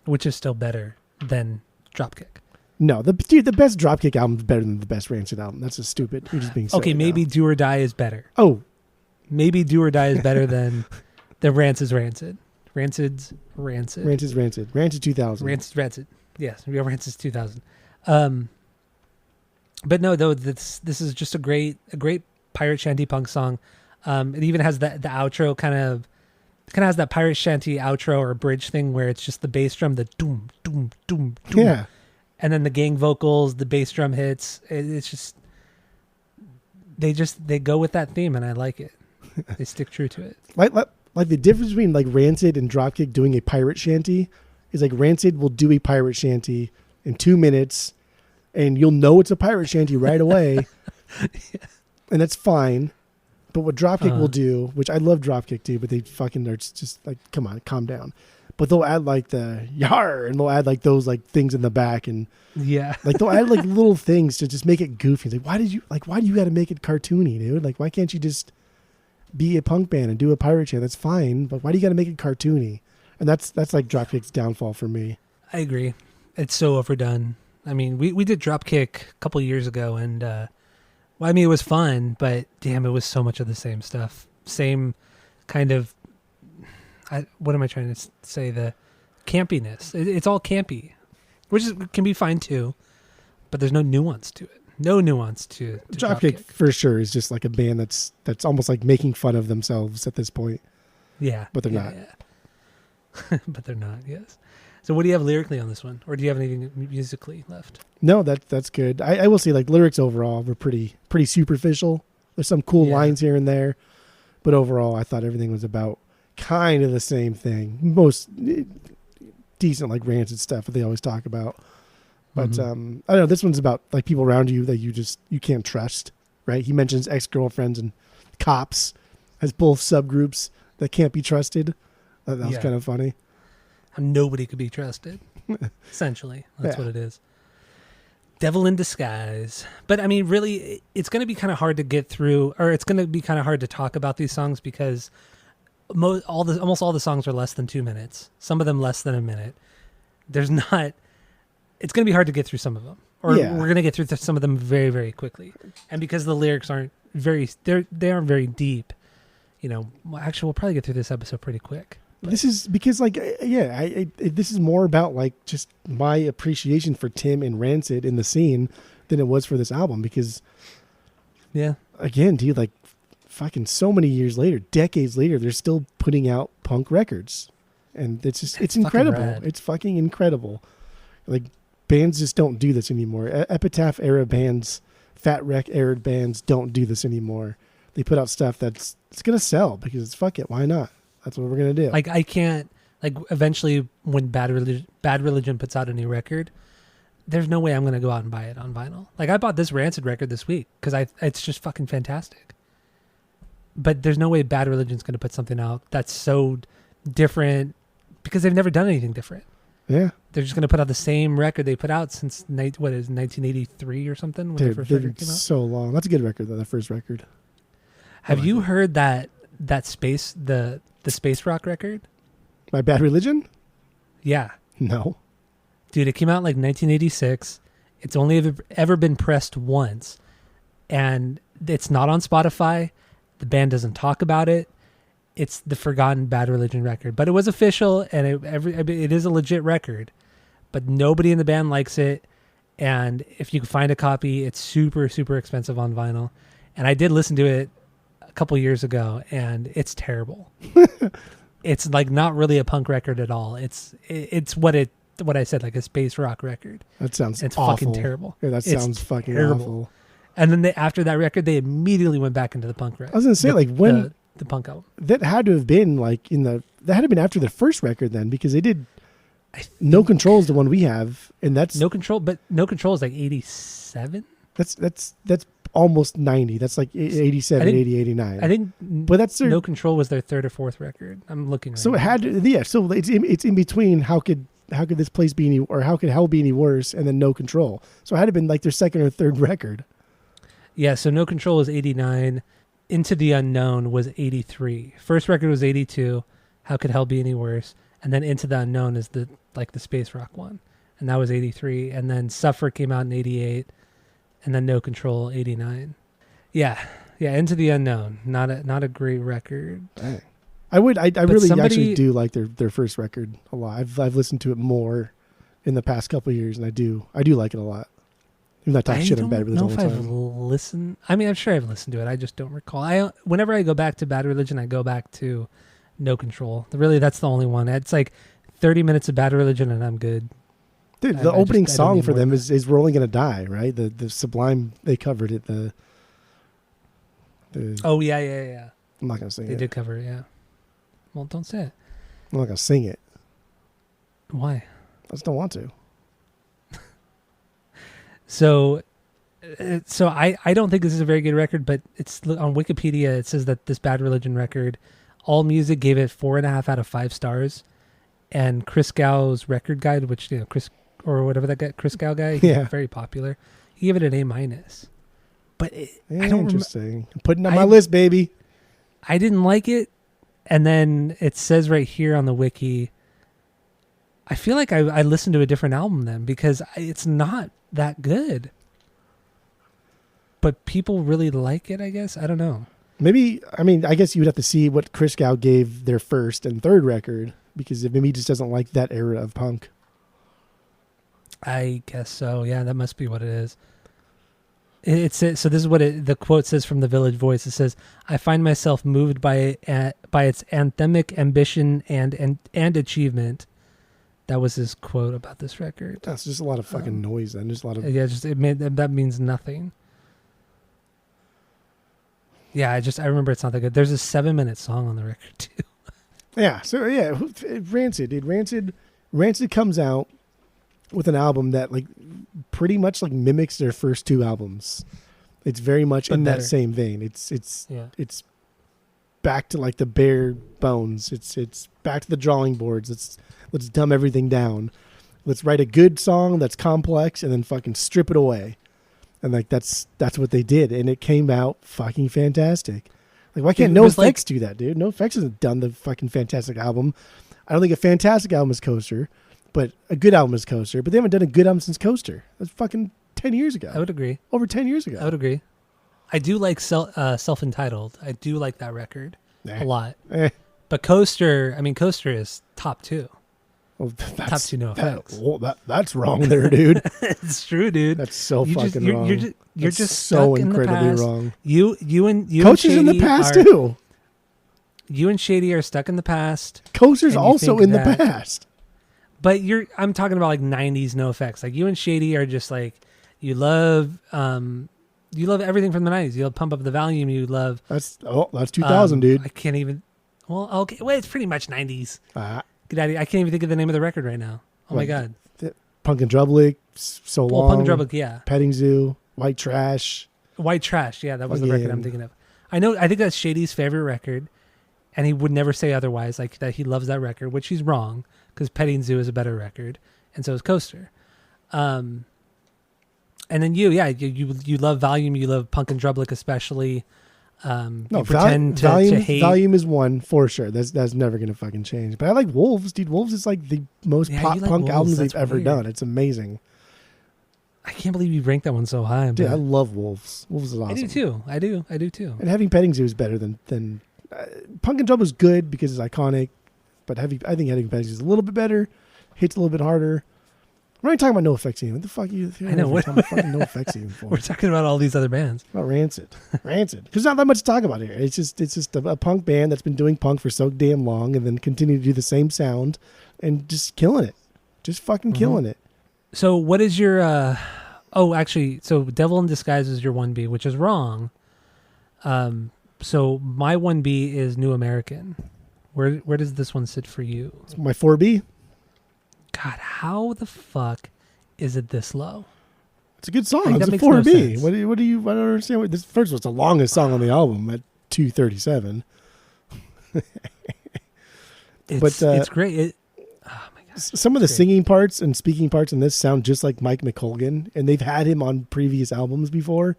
S2: which is still better than Dropkick.
S1: No, the best Dropkick album is better than the best Rancid album. That's just stupid. You're just being silly.
S2: Okay, maybe
S1: now.
S2: Do or Die is better.
S1: Oh,
S2: maybe Do or Die is better than the Rancid's Rancid. Rancid's
S1: 2000.
S2: Rancid. Yes, we have Rancid's 2000. But no, though this is just a great pirate shanty punk song. It even has the outro kind of has that pirate shanty outro or bridge thing where it's just the bass drum, the doom doom doom doom.
S1: Yeah.
S2: And then the gang vocals, the bass drum hits. It's just they go with that theme, and I like it. They stick true to it.
S1: Like the difference between like Rancid and Dropkick doing a pirate shanty is like Rancid will do a pirate shanty in 2 minutes, and you'll know it's a pirate shanty right away, and that's fine. But what Dropkick will do, which I love Dropkick too, but they fucking are just like, come on, calm down. But they'll add like the yar, and they'll add like those like things in the back, and like they'll add like little things to just make it goofy. It's like, why do you got to make it cartoony, dude? Like, why can't you just be a punk band and do a pirate chant? That's fine, but why do you got to make it cartoony? And that's like Dropkick's downfall for me.
S2: I agree. It's so overdone. I mean, we did Dropkick a couple years ago, and well, I mean, it was fun, but damn, it was so much of the same stuff. Same kind of. What am I trying to say? The campiness. It's all campy, which can be fine too, but there's no nuance to it. No nuance to
S1: Dropkick for sure is just like a band that's almost like making fun of themselves at this point.
S2: Yeah,
S1: but they're not.
S2: Yeah. But they're not. Yes. So, what do you have lyrically on this one, or do you have anything musically left?
S1: No, that's good. I will say like lyrics overall were pretty superficial. There's some cool lines here and there, but overall, I thought everything was about kind of the same thing. Most decent like Rancid stuff that they always talk about. But I don't know, this one's about like people around you that you can't trust, right? He mentions ex-girlfriends and cops as both subgroups that can't be trusted. That was kind of funny.
S2: Nobody could be trusted. Essentially, that's what it is. Devil in disguise. But I mean, really, it's going to be kind of hard to get through, or it's going to be kind of hard to talk about these songs because almost all the songs are less than 2 minutes. Some of them less than a minute. It's going to be hard to get through some of them, or we're going to get through some of them very, very quickly. And because the lyrics aren't they aren't very deep, actually we'll probably get through this episode pretty quick. But
S1: this is because like, this is more about like just my appreciation for Tim and Rancid in the scene than it was for this album, because again, dude, like fucking so many years later, decades later, they're still putting out punk records, and it's incredible. It's fucking incredible. Like bands just don't do this anymore. Epitaph era bands, Fat Wreck era bands don't do this anymore. They put out stuff it's gonna sell because fuck it, why not? That's what we're gonna do.
S2: Like I can't eventually when Bad Religion puts out a new record, there's no way I'm gonna go out and buy it on vinyl. Like I bought this Rancid record this week because it's just fucking fantastic. But there's no way Bad Religion's gonna put something out that's so different because they've never done anything different.
S1: Yeah.
S2: They're just going to put out the same record they put out since 1983 or something when the first record came out.
S1: So long. That's a good record though, the first record.
S2: Have you heard that space the space rock record?
S1: My Bad Religion?
S2: Yeah.
S1: No.
S2: Dude, it came out like 1986. It's only ever been pressed once, and it's not on Spotify. The band doesn't talk about it. It's the forgotten Bad Religion record, but it was official, and it is a legit record, but nobody in the band likes it. And if you can find a copy, it's super, super expensive on vinyl. And I did listen to it a couple years ago, and it's terrible. It's like not really a punk record at all. It's what I said, like a space rock record.
S1: That sounds
S2: it's
S1: awful.
S2: Fucking terrible.
S1: Yeah, that sounds fucking awful.
S2: And then after that record, they immediately went back into the punk record.
S1: I was gonna say when.
S2: The punk album.
S1: That had to have been after the first record then, because they did No Control is the one we have, and that's
S2: No Control, but No Control is like 87.
S1: that's almost 90. That's like 87, 80, 89.
S2: I think,
S1: but that's their,
S2: No Control was their third or fourth record. I'm looking. Right
S1: so it had to, yeah. So it's in between. How could this place be any, or how could Hell be any worse? And then No Control. So it had to have been like their second or third record.
S2: Yeah. So No Control was 89. Into the Unknown was 83. First record was 82. How could Hell be any worse? And then Into the Unknown is the space rock one, and that was 83. And then Suffer came out in 88, and then No Control 89. Yeah, Into the Unknown, not a great record.
S1: Dang. I really actually do like their first record a lot. I've listened to it more in the past couple of years, and I do like it a lot. Even though I talk shit on Bad Religion all the time. I don't know if I've
S2: listened. I mean, I'm sure I've listened to it. I just don't recall. Whenever I go back to Bad Religion, I go back to No Control. Really, that's the only one. It's like 30 minutes of Bad Religion, and I'm good.
S1: Dude, the opening song for them is "Rolling Gonna Die," right? The Sublime, they covered it.
S2: Oh yeah.
S1: I'm not gonna sing it.
S2: They did cover it, yeah. Well, don't say it.
S1: I'm not gonna sing it.
S2: Why?
S1: I just don't want to.
S2: So I don't think this is a very good record, but it's on Wikipedia. It says that this Bad Religion record, AllMusic gave it 4.5 out of 5 stars, and Chris Gow's Record Guide, which Chris or whatever that guy, Chris Gow guy, he's very popular. He gave it an A-. But I don't.
S1: Interesting. I'm putting it on my list, baby.
S2: I didn't like it, and then it says right here on the wiki. I feel like I listened to a different album then, because it's not that good. But people really like it, I guess. I don't know.
S1: Maybe, I guess you would have to see what Chris Gow gave their first and third record, because maybe he just doesn't like that era of punk.
S2: I guess so. Yeah, that must be what it is. It says, so this is what the quote says from the Village Voice. It says, "I find myself moved by its anthemic ambition and achievement." That was his quote about this record.
S1: That's just a lot of fucking noise, then. Just a lot of
S2: that means nothing. Yeah, I remember it's not that good. There's a 7-minute song on the record too.
S1: Yeah. So yeah, Rancid. Rancid comes out with an album that like pretty much like mimics their first 2 albums. It's very much in that same vein. It's back to like the bare bones. It's back to the drawing boards. Let's dumb everything down. Let's write a good song that's complex and then fucking strip it away. And like that's what they did, and it came out fucking fantastic. Like, why can't NoFX do that, dude? NoFX hasn't done the fucking fantastic album. I don't think a fantastic album is Coaster, but a good album is Coaster. But they haven't done a good album since Coaster. That's fucking 10 years ago.
S2: I would agree.
S1: Over 10 years ago.
S2: I would agree. I do like Self-Entitled. I do like that record a lot. But Coaster is top 2.
S1: Well,
S2: top 2 NoFX.
S1: That's wrong there, dude.
S2: It's true, dude.
S1: That's so fucking wrong.
S2: You're just so incredibly
S1: wrong.
S2: You and
S1: Coaster's in the past too.
S2: You and Shady are stuck in the past.
S1: Coaster's also in the past.
S2: But I'm talking about like 90s NoFX. Like you and Shady are just like, you love everything from the 90s. You love Pump Up the Volume. You love
S1: that's 2000, dude.
S2: I can't even. Well, okay, well, it's pretty much 90s. Get out of here. I can't even think of the name of the record right now. Oh my god.
S1: Punk and Drublic, So Long.
S2: Punk and Drublic, yeah.
S1: Petting Zoo, White Trash.
S2: White Trash, yeah, that was the record I'm thinking of. I think that's Shady's favorite record, and he would never say otherwise. Like that, he loves that record, which he's wrong, because Petting Zoo is a better record, and so is Coaster. And then you love Volume, you love Punk and Drublic especially.
S1: Volume
S2: to hate.
S1: Volume is one for sure. That's never gonna fucking change. But I like Wolves, dude. Wolves is like the most pop punk album they've ever done. It's amazing.
S2: I can't believe you ranked that one so high.
S1: Dude, I love Wolves. Wolves is awesome.
S2: I do too.
S1: And Having Petting Zoo is better than Punk and Drum is good because it's iconic. But I think Having Petting Zoo is a little bit better. Hits a little bit harder. We're not talking about NoFX even. What the fuck are you?
S2: I know. What
S1: fucking NoFX even for?
S2: We're talking about all these other bands.
S1: About Rancid. Because there's not that much to talk about here. It's just a punk band that's been doing punk for so damn long, and then continue to do the same sound, and just killing it, just fucking killing it.
S2: So what is your? So Devil in Disguise is your 1B, which is wrong. So my 1B is New American. Where does this one sit for you?
S1: It's my 4B.
S2: God, how the fuck is it this low?
S1: It's a good song.
S2: Like,
S1: It's
S2: that
S1: a
S2: makes
S1: 4B.
S2: no
S1: What do you? I don't understand. This first was the longest song on the album at 2:37.
S2: It's great. Oh my god!
S1: Some of the singing parts and speaking parts in this sound just like Mike McColgan, and they've had him on previous albums before.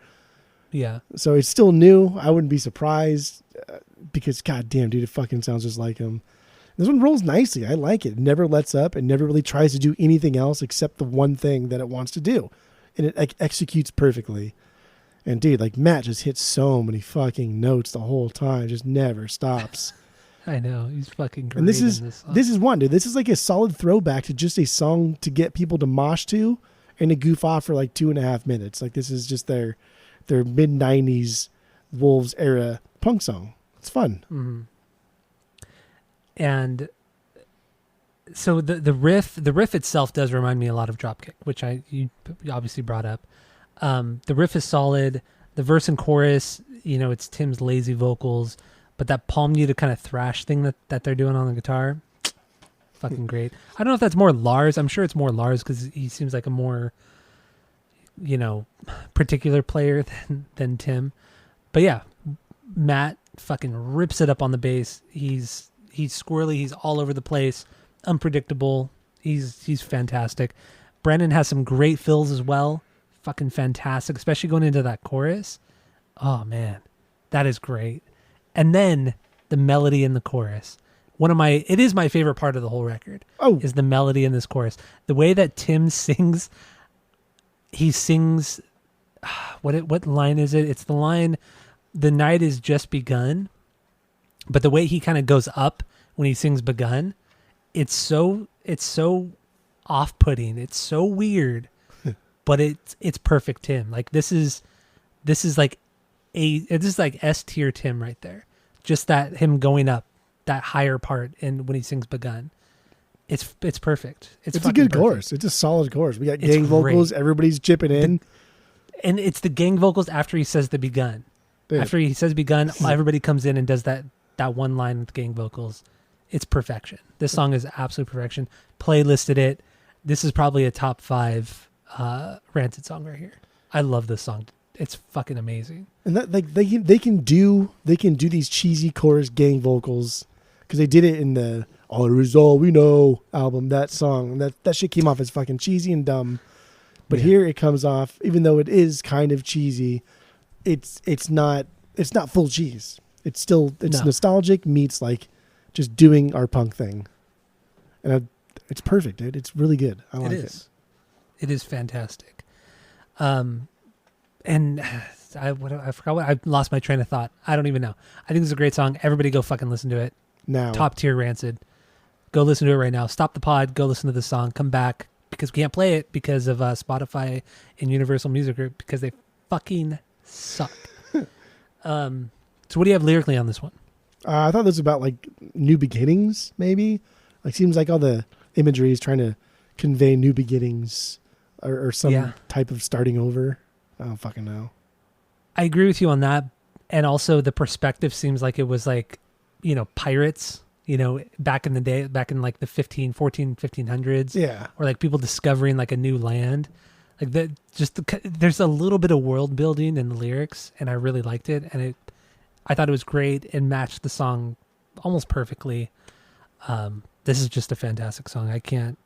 S2: Yeah.
S1: So it's still new. I wouldn't be surprised because, god damn, dude, it fucking sounds just like him. This one rolls nicely. I like it. It never lets up. It never really tries to do anything else except the one thing that it wants to do. And it executes perfectly. And dude, like Matt just hits so many fucking notes the whole time. Just never stops.
S2: I know. He's fucking great.
S1: And this
S2: in
S1: is
S2: this song.
S1: this is one, dude. This is like a solid throwback to just a song to get people to mosh to and to goof off for like 2.5 minutes. Like this is just their mid-90s Wolves era punk song. It's fun.
S2: Mm-hmm. And so the riff itself does remind me a lot of Dropkick, which you obviously brought up. The riff is solid. The verse and chorus, it's Tim's lazy vocals, but that palm muted kind of thrash thing that they're doing on the guitar, fucking great. I don't know if that's more Lars. I'm sure it's more Lars because he seems like a more, particular player than Tim. But yeah, Matt fucking rips it up on the bass. He's squirrely. He's all over the place. Unpredictable. He's fantastic. Brennan has some great fills as well. Fucking fantastic, especially going into that chorus. Oh man, that is great. And then the melody in the chorus. It is my favorite part of the whole record.
S1: Oh,
S2: is the melody in this chorus. The way that Tim sings. He sings. What line is it? It's the line, "The night is just begun." But the way he kind of goes up when he sings "begun," it's so off-putting. It's so weird, but it's perfect Tim. Like this is like S tier Tim right there. Just that him going up that higher part and when he sings "begun," it's perfect. It's
S1: a good
S2: perfect.
S1: chorus. It's a solid chorus. We got gang vocals. Everybody's chipping in,
S2: and it's the gang vocals after he says the "begun."
S1: Dude.
S2: After he says "begun," everybody comes in and does that one line with gang vocals. It's perfection. This song is absolute perfection. Playlisted it. This is probably a top 5 Rancid song right here. I love this song. It's fucking amazing.
S1: And that like they can do these cheesy chorus gang vocals because they did it in the "All Is All We Know" album. That song that shit came off as fucking cheesy and dumb, but here it comes off, even though it is kind of cheesy, it's not full cheese. It's nostalgic meets like just doing our punk thing, and it's perfect, dude. It's really good. I like it.
S2: It is fantastic. And I forgot I lost my train of thought. I don't even know. I think it's a great song. Everybody go fucking listen to it.
S1: Now,
S2: top tier Rancid. Go listen to it right now. Stop the pod. Go listen to the song. Come back because we can't play it because of Spotify and Universal Music Group because they fucking suck. So what do you have lyrically on this one?
S1: I thought this was about like new beginnings, maybe. Like seems like all the imagery is trying to convey new beginnings or some type of starting over. I don't fucking know.
S2: I agree with you on that. And also the perspective seems like it was like, pirates, back in the day, back in like the 1500s.
S1: Yeah.
S2: Or like people discovering like a new land. Like that, there's a little bit of world building in the lyrics and I really liked it. And I thought it was great and matched the song almost perfectly. This is just a fantastic song. I can't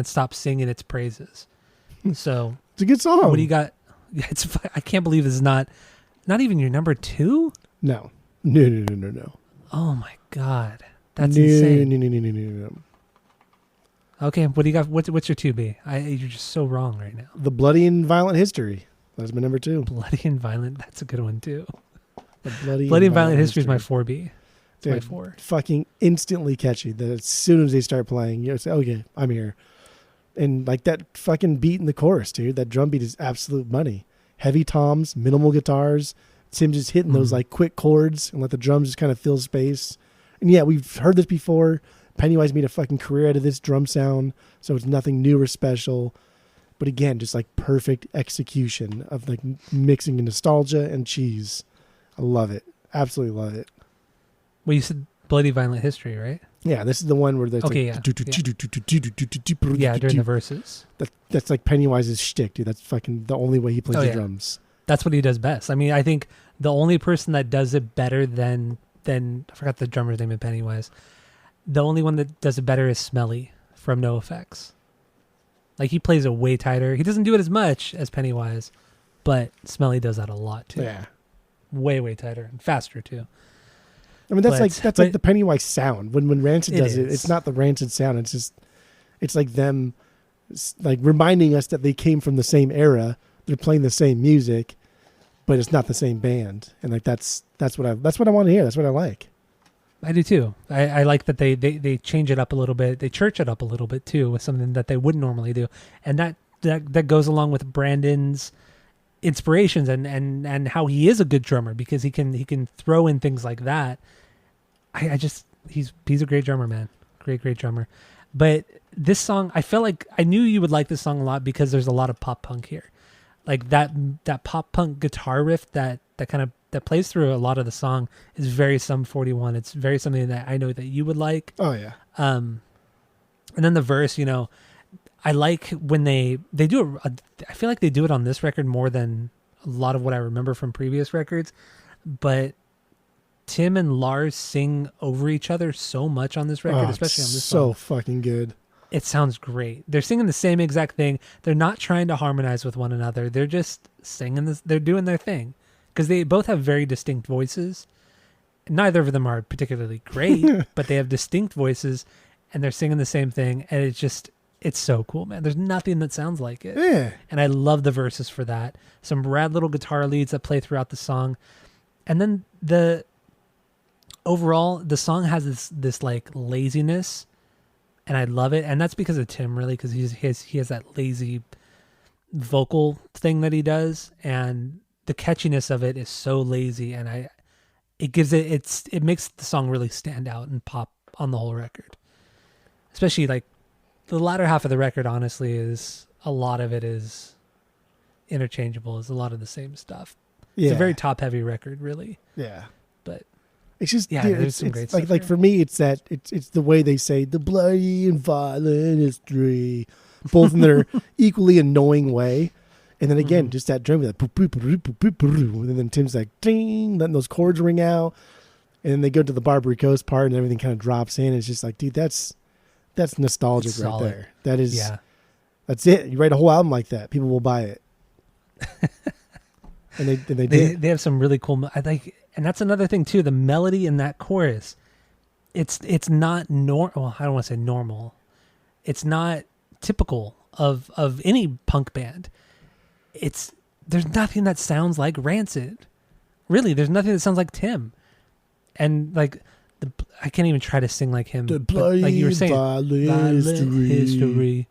S2: stop singing its praises. So
S1: it's a good song.
S2: What do you got? I can't believe this is not even your number 2.
S1: No.
S2: Oh my God, that's insane.
S1: No.
S2: Okay, what do you got? What's your 2B? You're just so wrong right now.
S1: The Bloody and Violent History. That's my number 2.
S2: Bloody and Violent. That's a good one too.
S1: The Bloody
S2: and Violent History is my 4B. It's my 4.
S1: Fucking instantly catchy. That as soon as they start playing, you say, "Okay, I'm here." And like that fucking beat in the chorus, dude. That drum beat is absolute money. Heavy toms, minimal guitars. Tim just hitting those like quick chords and let the drums just kind of fill space. And yeah, we've heard this before. Pennywise made a fucking career out of this drum sound, so it's nothing new or special. But again, just like perfect execution of like mixing nostalgia and cheese. I love it. Absolutely love it.
S2: Well, you said Bloody Violent History, right?
S1: Yeah, this is the one where there's
S2: Okay,
S1: like
S2: yeah, during the verses.
S1: That's like Pennywise's shtick, dude. That's fucking the only way he plays the drums.
S2: That's what he does best. I mean, I think the only person that does it better than I forgot the drummer's name in Pennywise. The only one that does it better is Smelly from NoFX. Like, he plays it way tighter. He doesn't do it as much as Pennywise, but Smelly does that a lot too.
S1: Yeah.
S2: Way, way tighter and faster too.
S1: I mean, that's like the Pennywise sound. When Rancid does it, it's not the Rancid sound. It's like them, like, reminding us that they came from the same era. They're playing the same music, but it's not the same band. And like that's what I want to hear. That's what I like.
S2: I do too. I like that they change it up a little bit. They church it up a little bit too with something that they wouldn't normally do, and that goes along with Brandon's inspirations and how he is a good drummer, because he can throw in things like that. He's a great drummer, man. Great drummer. But this song, I felt like I knew you would like this song a lot because there's a lot of pop punk here. Like that pop punk guitar riff that plays through a lot of the song is very Sum 41. It's very something that I know that you would like.
S1: Oh yeah.
S2: And then the verse, I like when they do I feel like they do it on this record more than a lot of what I remember from previous records, but Tim and Lars sing over each other so much on this record, especially on this song.
S1: So fucking good.
S2: It sounds great. They're singing the same exact thing. They're not trying to harmonize with one another. They're just singing this. They're doing their thing because they both have very distinct voices. Neither of them are particularly great, but they have distinct voices and they're singing the same thing. And it's so cool, man. There's nothing that sounds like it.
S1: Yeah.
S2: And I love the verses for that. Some rad little guitar leads that play throughout the song. And then overall, the song has this like laziness, and I love it. And that's because of Tim, really, because he has that lazy vocal thing that he does, and the catchiness of it is so lazy, and it makes the song really stand out and pop on the whole record. Especially like the latter half of the record, honestly, is a lot of it is interchangeable. It's a lot of the same stuff.
S1: Yeah.
S2: It's a very top heavy record, really.
S1: Yeah.
S2: But
S1: it's just,
S2: yeah,
S1: dude,
S2: there's some great stuff
S1: like
S2: here.
S1: for me, it's the way they say the bloody and violent history, both in their equally annoying way. And then again, just that drum, that boop, boop, boop, boop, boop, boop, and then Tim's like, ding, letting those chords ring out. And then they go to the Barbary Coast part and everything kind of drops in. It's just like, dude, that's nostalgic
S2: It's
S1: right
S2: solid.
S1: there. That is,
S2: Yeah.
S1: That's it. You write a whole album like that, people will buy it. And
S2: They have some really cool. I like, and that's another thing too. The melody in that chorus, it's not normal. Well, I don't want to say normal. It's not typical of any punk band. There's nothing that sounds like Rancid. Really, there's nothing that sounds like Tim. And like I can't even try to sing like him.
S1: The
S2: but like you were saying,
S1: violent
S2: history.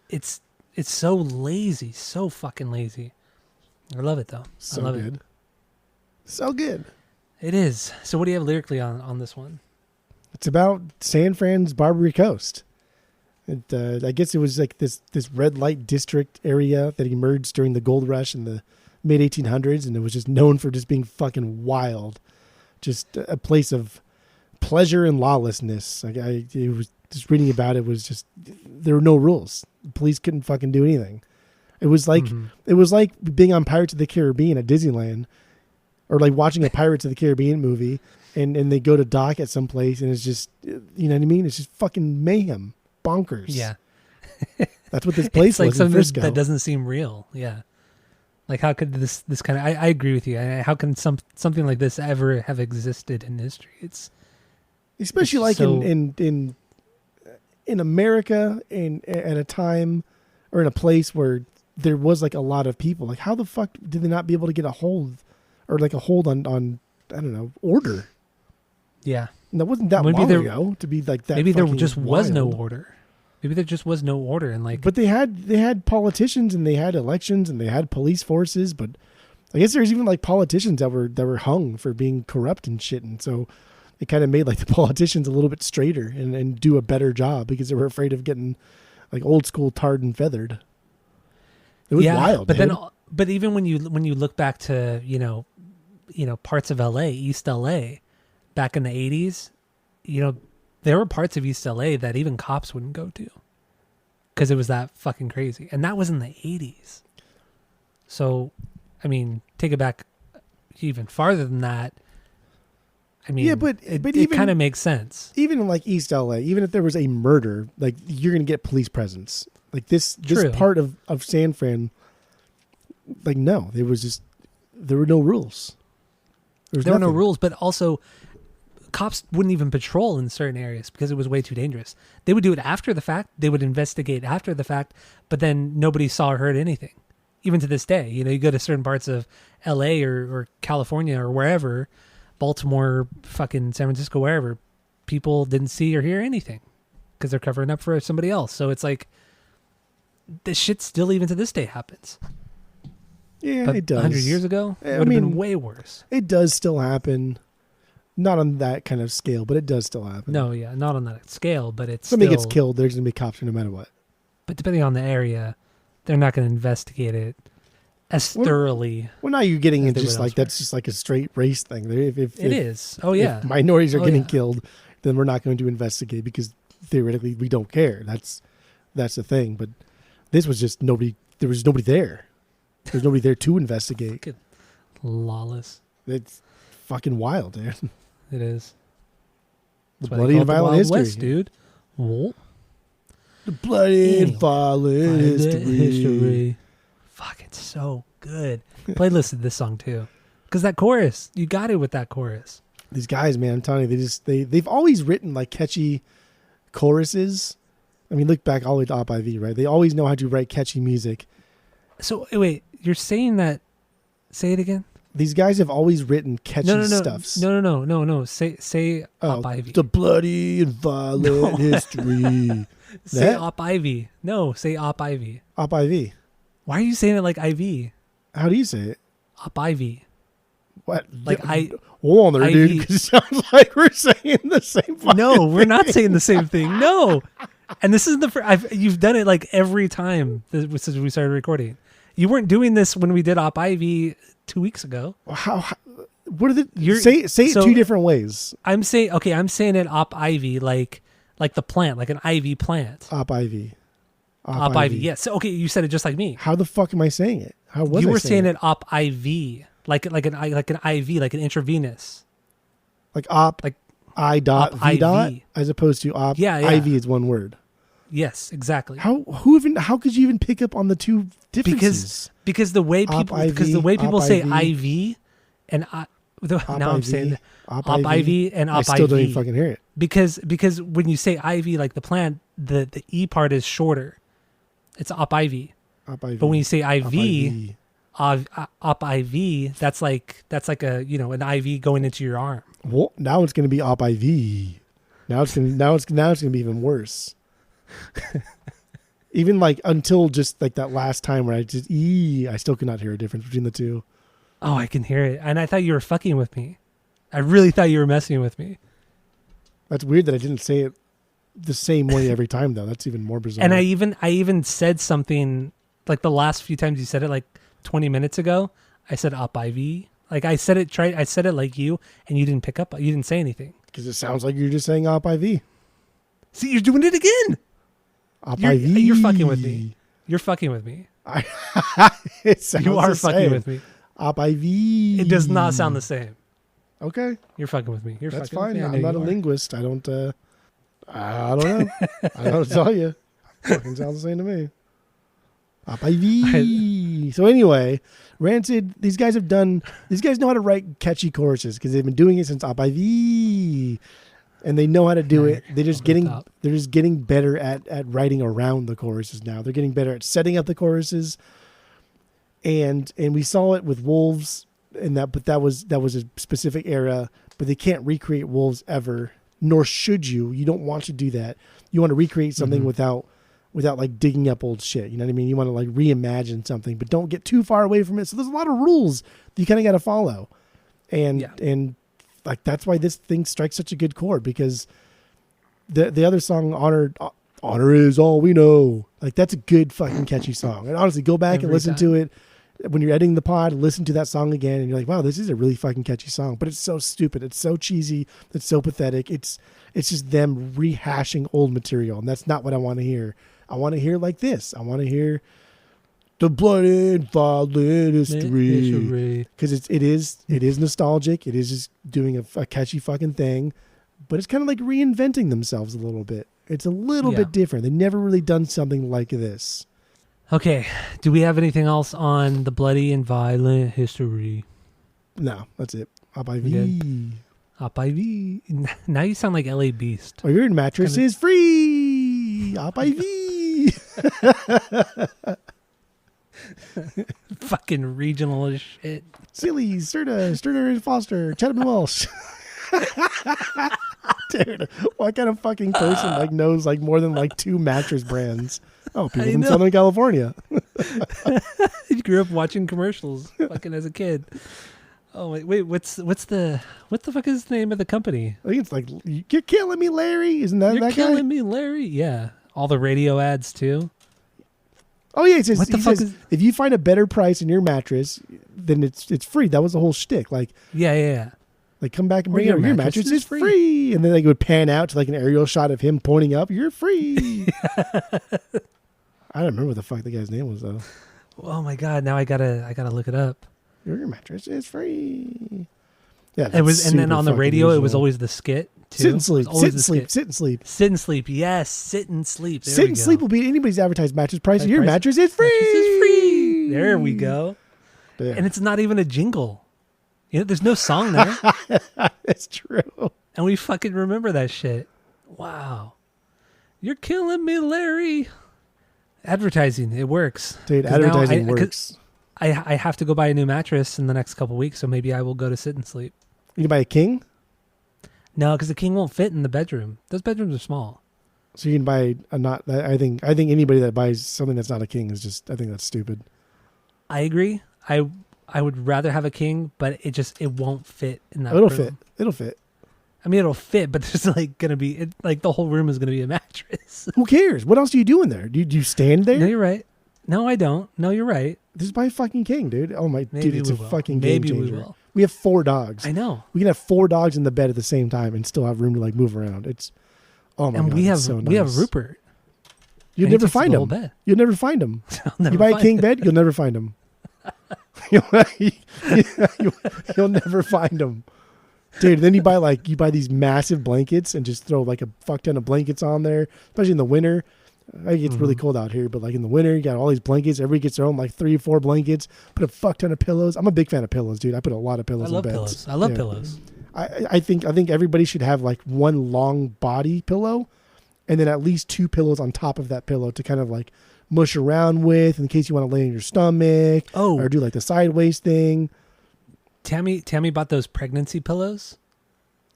S2: It's so lazy, so fucking lazy. I love it though.
S1: So
S2: I love
S1: good.
S2: it.
S1: So good.
S2: It is. So what do you have lyrically on this one?
S1: It's about San Fran's Barbary Coast. I guess it was like this red light district area that emerged during the gold rush in the mid 1800s, and it was just known for just being fucking wild, just a place of pleasure and lawlessness. It was just reading about it was just there were no rules. The police couldn't fucking do anything. It was like being on Pirates of the Caribbean at Disneyland, or like watching a Pirates of the Caribbean movie, and they go to dock at some place, and it's just, you know what I mean? It's just fucking mayhem, bonkers.
S2: Yeah.
S1: That's what this place
S2: It's like
S1: was in
S2: something
S1: Frisco.
S2: that doesn't seem real. Yeah. Like how could this kind of, I agree with you. How can something like this ever have existed in history?
S1: Especially like
S2: so,
S1: in America, at a time or in a place where there was like a lot of people. Like how the fuck did they not be able to get a hold on I don't know, order?
S2: Yeah.
S1: And that wasn't that long ago to be like that.
S2: Maybe there just
S1: wild.
S2: was no order. Maybe there just was no order, and like.
S1: But they had politicians, and they had elections, and they had police forces. But I guess there's even like politicians that were hung for being corrupt and shit, and so it kind of made like the politicians a little bit straighter and do a better job because they were afraid of getting like old school tarred and feathered. It was wild.
S2: But
S1: dude.
S2: but even when you look back to parts of LA, East LA, back in the 80s, there were parts of East LA that even cops wouldn't go to because it was that fucking crazy. And that was in the 80s. So, I mean, take it back even farther than that. I mean,
S1: yeah, but
S2: it kind of makes sense.
S1: Even in like East LA, even if there was a murder, like you're going to get police presence. Like this part of San Fran, like no, there were no rules.
S2: There were no rules, but also cops wouldn't even patrol in certain areas because it was way too dangerous. They would do it after the fact. They would investigate after the fact, but then nobody saw or heard anything. Even to this day, you go to certain parts of LA or California or wherever, Baltimore, fucking San Francisco, wherever, people didn't see or hear anything because they're covering up for somebody else. So it's like this shit still even to this day happens.
S1: Yeah,
S2: but
S1: it does.
S2: 100 years ago, it would have been way worse.
S1: It does still happen. Not on that kind of scale, but it does still happen.
S2: No, yeah, not on that scale, but it's
S1: somebody gets killed, there's going to be cops no matter what.
S2: But depending on the area, they're not going to investigate it as thoroughly.
S1: Well, now you're getting into just like that's just like a straight race thing. If
S2: it is. Oh, yeah.
S1: If minorities are getting killed, then we're not going to investigate because theoretically we don't care. That's the thing. But this was just nobody. There was nobody there. There's nobody there to investigate.
S2: Lawless.
S1: It's fucking wild, dude.
S2: It is.
S1: The bloody and violent history,
S2: West, dude. Whoa.
S1: The bloody and violent history.
S2: Fuck, it's so good. Playlist of this song too, because that chorus, you got it with that chorus.
S1: These guys, man, I'm telling you, they've always written like catchy choruses. I mean, look back all the way to Op IV, right? They always know how to write catchy music.
S2: So wait, you're saying that? Say it again.
S1: These guys have always written catchy stuffs.
S2: No. Say Op IV.
S1: The bloody and violent history.
S2: Say Op IV. No, say Op IV.
S1: Op IV.
S2: Why are you saying it like IV?
S1: How do you say it?
S2: Op IV.
S1: What?
S2: Like
S1: Hold on there, dude. Because it sounds like we're saying the same fucking
S2: No, we're not saying the same thing. No. And this is the first. You've done it like every time since we started recording. You weren't doing this when we did Op IV 2 weeks ago.
S1: How what are the say it two different ways.
S2: I'm saying it Op IV like the plant, like an IV plant.
S1: Op IV.
S2: Op IV. Yes. Okay, you said it just like me.
S1: How the fuck am I saying it? How was
S2: you
S1: I
S2: were
S1: saying
S2: it Op IV, like an IV, like an intravenous.
S1: Like op like I dot
S2: op
S1: V
S2: IV.
S1: dot as opposed to op.
S2: Yeah.
S1: IV is one word.
S2: Yes, exactly.
S1: How could you even pick up on the two differences?
S2: Because the way people say IV and now I'm saying Op IV and Op
S1: I still don't even fucking hear it.
S2: Because when you say IV like the plant, the E part is shorter. It's Op IV.
S1: Op IV.
S2: But when you say IV, Op IV, that's like a an IV going into your arm.
S1: Well, now it's going to be Op IV. Now it's going to be even worse. Even like until just like that last time where I still could not hear a difference between the two.
S2: Oh, I can hear it. And I thought you were fucking with me. I really thought you were messing with me.
S1: That's weird that I didn't say it the same way every time though. That's even more bizarre.
S2: And I even said something like the last few times you said it, like 20 minutes ago, I said Op IV. Like I said it like you, and you didn't pick up. You didn't say anything.
S1: Because it sounds like you're just saying Op IV.
S2: See, you're doing it again.
S1: IV.
S2: You're fucking with me. You're fucking with me. You are fucking with me.
S1: Op IV.
S2: It does not sound the same.
S1: Okay.
S2: You're fucking with me.
S1: That's
S2: fucking
S1: fine.
S2: with me.
S1: I'm not a linguist. I don't know. I don't tell you. It fucking sounds the same to me. Op IV. So anyway, Rancid, these guys know how to write catchy choruses because they've been doing it since Op IV. And they know how to do it. They're just getting better at writing around the choruses now. They're getting better at setting up the choruses. And we saw it with Wolves, but that was a specific era. But they can't recreate Wolves ever, nor should you. You don't want to do that. You want to recreate something without like digging up old shit. You know what I mean? You want to like reimagine something, but don't get too far away from it. So there's a lot of rules that you kind of got to follow, and like that's why this thing strikes such a good chord, because the other song, honor is all we know, like that's a good fucking catchy song. And honestly, go back and listen to it. when you're editing the pod, listen to that song again, and you're like, wow, this is a really fucking catchy song. But it's so stupid. It's so cheesy. It's so pathetic. It's just them rehashing old material, and that's not what I want to hear. I want to hear like this. I want to hear the bloody and violent history, because it is nostalgic. It is just doing a catchy fucking thing, but it's kind of like reinventing themselves a little bit. It's a little bit different. They've never really done something like this.
S2: Okay, do we have anything else on the bloody and violent history?
S1: No, that's it. Up IV.
S2: Up IV. Now you sound like LA Beast.
S1: Oh, your mattress is free. Up IV.
S2: Fucking regional as shit.
S1: Silly, Sterner and Foster, Chatham and Walsh. Dude, what kind of fucking person like knows like more than like 2 mattress brands? Oh, people from Southern California.
S2: You grew up watching commercials fucking as a kid. Oh wait, what the fuck is the name of the company?
S1: I think it's like, you're killing me, Larry. Isn't that
S2: You're
S1: that
S2: killing
S1: guy?
S2: me, Larry. Yeah, all the radio ads too.
S1: Oh yeah, it says,
S2: What the fuck is-
S1: if you find a better price in your mattress, then it's free. That was the whole shtick. Like,
S2: Yeah.
S1: like, come back and
S2: Or
S1: bring it. Your mattress is free. And then they would pan out to like an aerial shot of him pointing up. You're free. I don't remember what the fuck the guy's name was though.
S2: Oh my god, now I gotta look it up.
S1: Your mattress is free. Yeah,
S2: It was, and then
S1: super
S2: on the
S1: fucking
S2: radio, it was
S1: visual.
S2: always the skit too.
S1: Sit and sleep.
S2: It was always
S1: Sit and
S2: the
S1: sleep.
S2: skit.
S1: Sit and sleep.
S2: Sit and sleep. Yes, sit and sleep. There
S1: Sit
S2: we
S1: and
S2: go.
S1: sleep will be anybody's advertised mattress price. Your
S2: Price.
S1: mattress is free.
S2: Mattress is free. There we go.
S1: Yeah.
S2: And it's not even a jingle. You know, there's no song there,
S1: It's true.
S2: and we fucking remember that shit. Wow, you're killing me, Larry. Advertising, it works.
S1: Dude,
S2: 'Cause now
S1: advertising works.
S2: I have to go buy a new mattress in the next couple weeks, so maybe I will go to sit and sleep.
S1: You can buy a king,
S2: No, because the king won't fit in the bedroom. Those bedrooms are small.
S1: so you can buy a not. I think anybody that buys something that's not a king is just. I think that's stupid.
S2: I agree. I would rather have a king, but it won't fit in that
S1: It'll
S2: room.
S1: fit. It'll fit.
S2: I mean, it'll fit, but there's like gonna be like the whole room is gonna be a mattress.
S1: Who cares? What else do you do in there? Do you stand there?
S2: No, you're right. No, I don't. No, you're right.
S1: Just buy a fucking king, dude. Oh my,
S2: Maybe
S1: dude, it's a
S2: we will.
S1: fucking
S2: Maybe
S1: game
S2: we
S1: changer.
S2: will.
S1: We have 4 dogs.
S2: I know.
S1: We can have 4 dogs in the bed at the same time and still have room to like move around. It's oh my
S2: And
S1: god,
S2: we have
S1: it's so
S2: we have
S1: nice.
S2: Rupert.
S1: You'll
S2: And he
S1: never
S2: takes
S1: find
S2: the whole
S1: him.
S2: bed.
S1: You'll never find him.
S2: I'll never
S1: You buy a
S2: find
S1: king
S2: it.
S1: bed, you'll never find him. You'll never find him, dude. Then you buy these massive blankets and just throw like a fuck ton of blankets on there, especially in the winter. It gets really cold out here, but like in the winter, you got all these blankets. Everybody gets their own like 3 or 4 blankets. Put a fuck ton of pillows. I'm a big fan of pillows, dude. I put a lot of
S2: I
S1: pillows
S2: love
S1: in beds.
S2: pillows. I love
S1: Yeah.
S2: pillows.
S1: I think everybody should have like one long body pillow, and then at least 2 pillows on top of that pillow to kind of like mush around with in case you want to lay on your stomach.
S2: Oh.
S1: Or do like the sideways thing.
S2: Tammy bought those pregnancy pillows,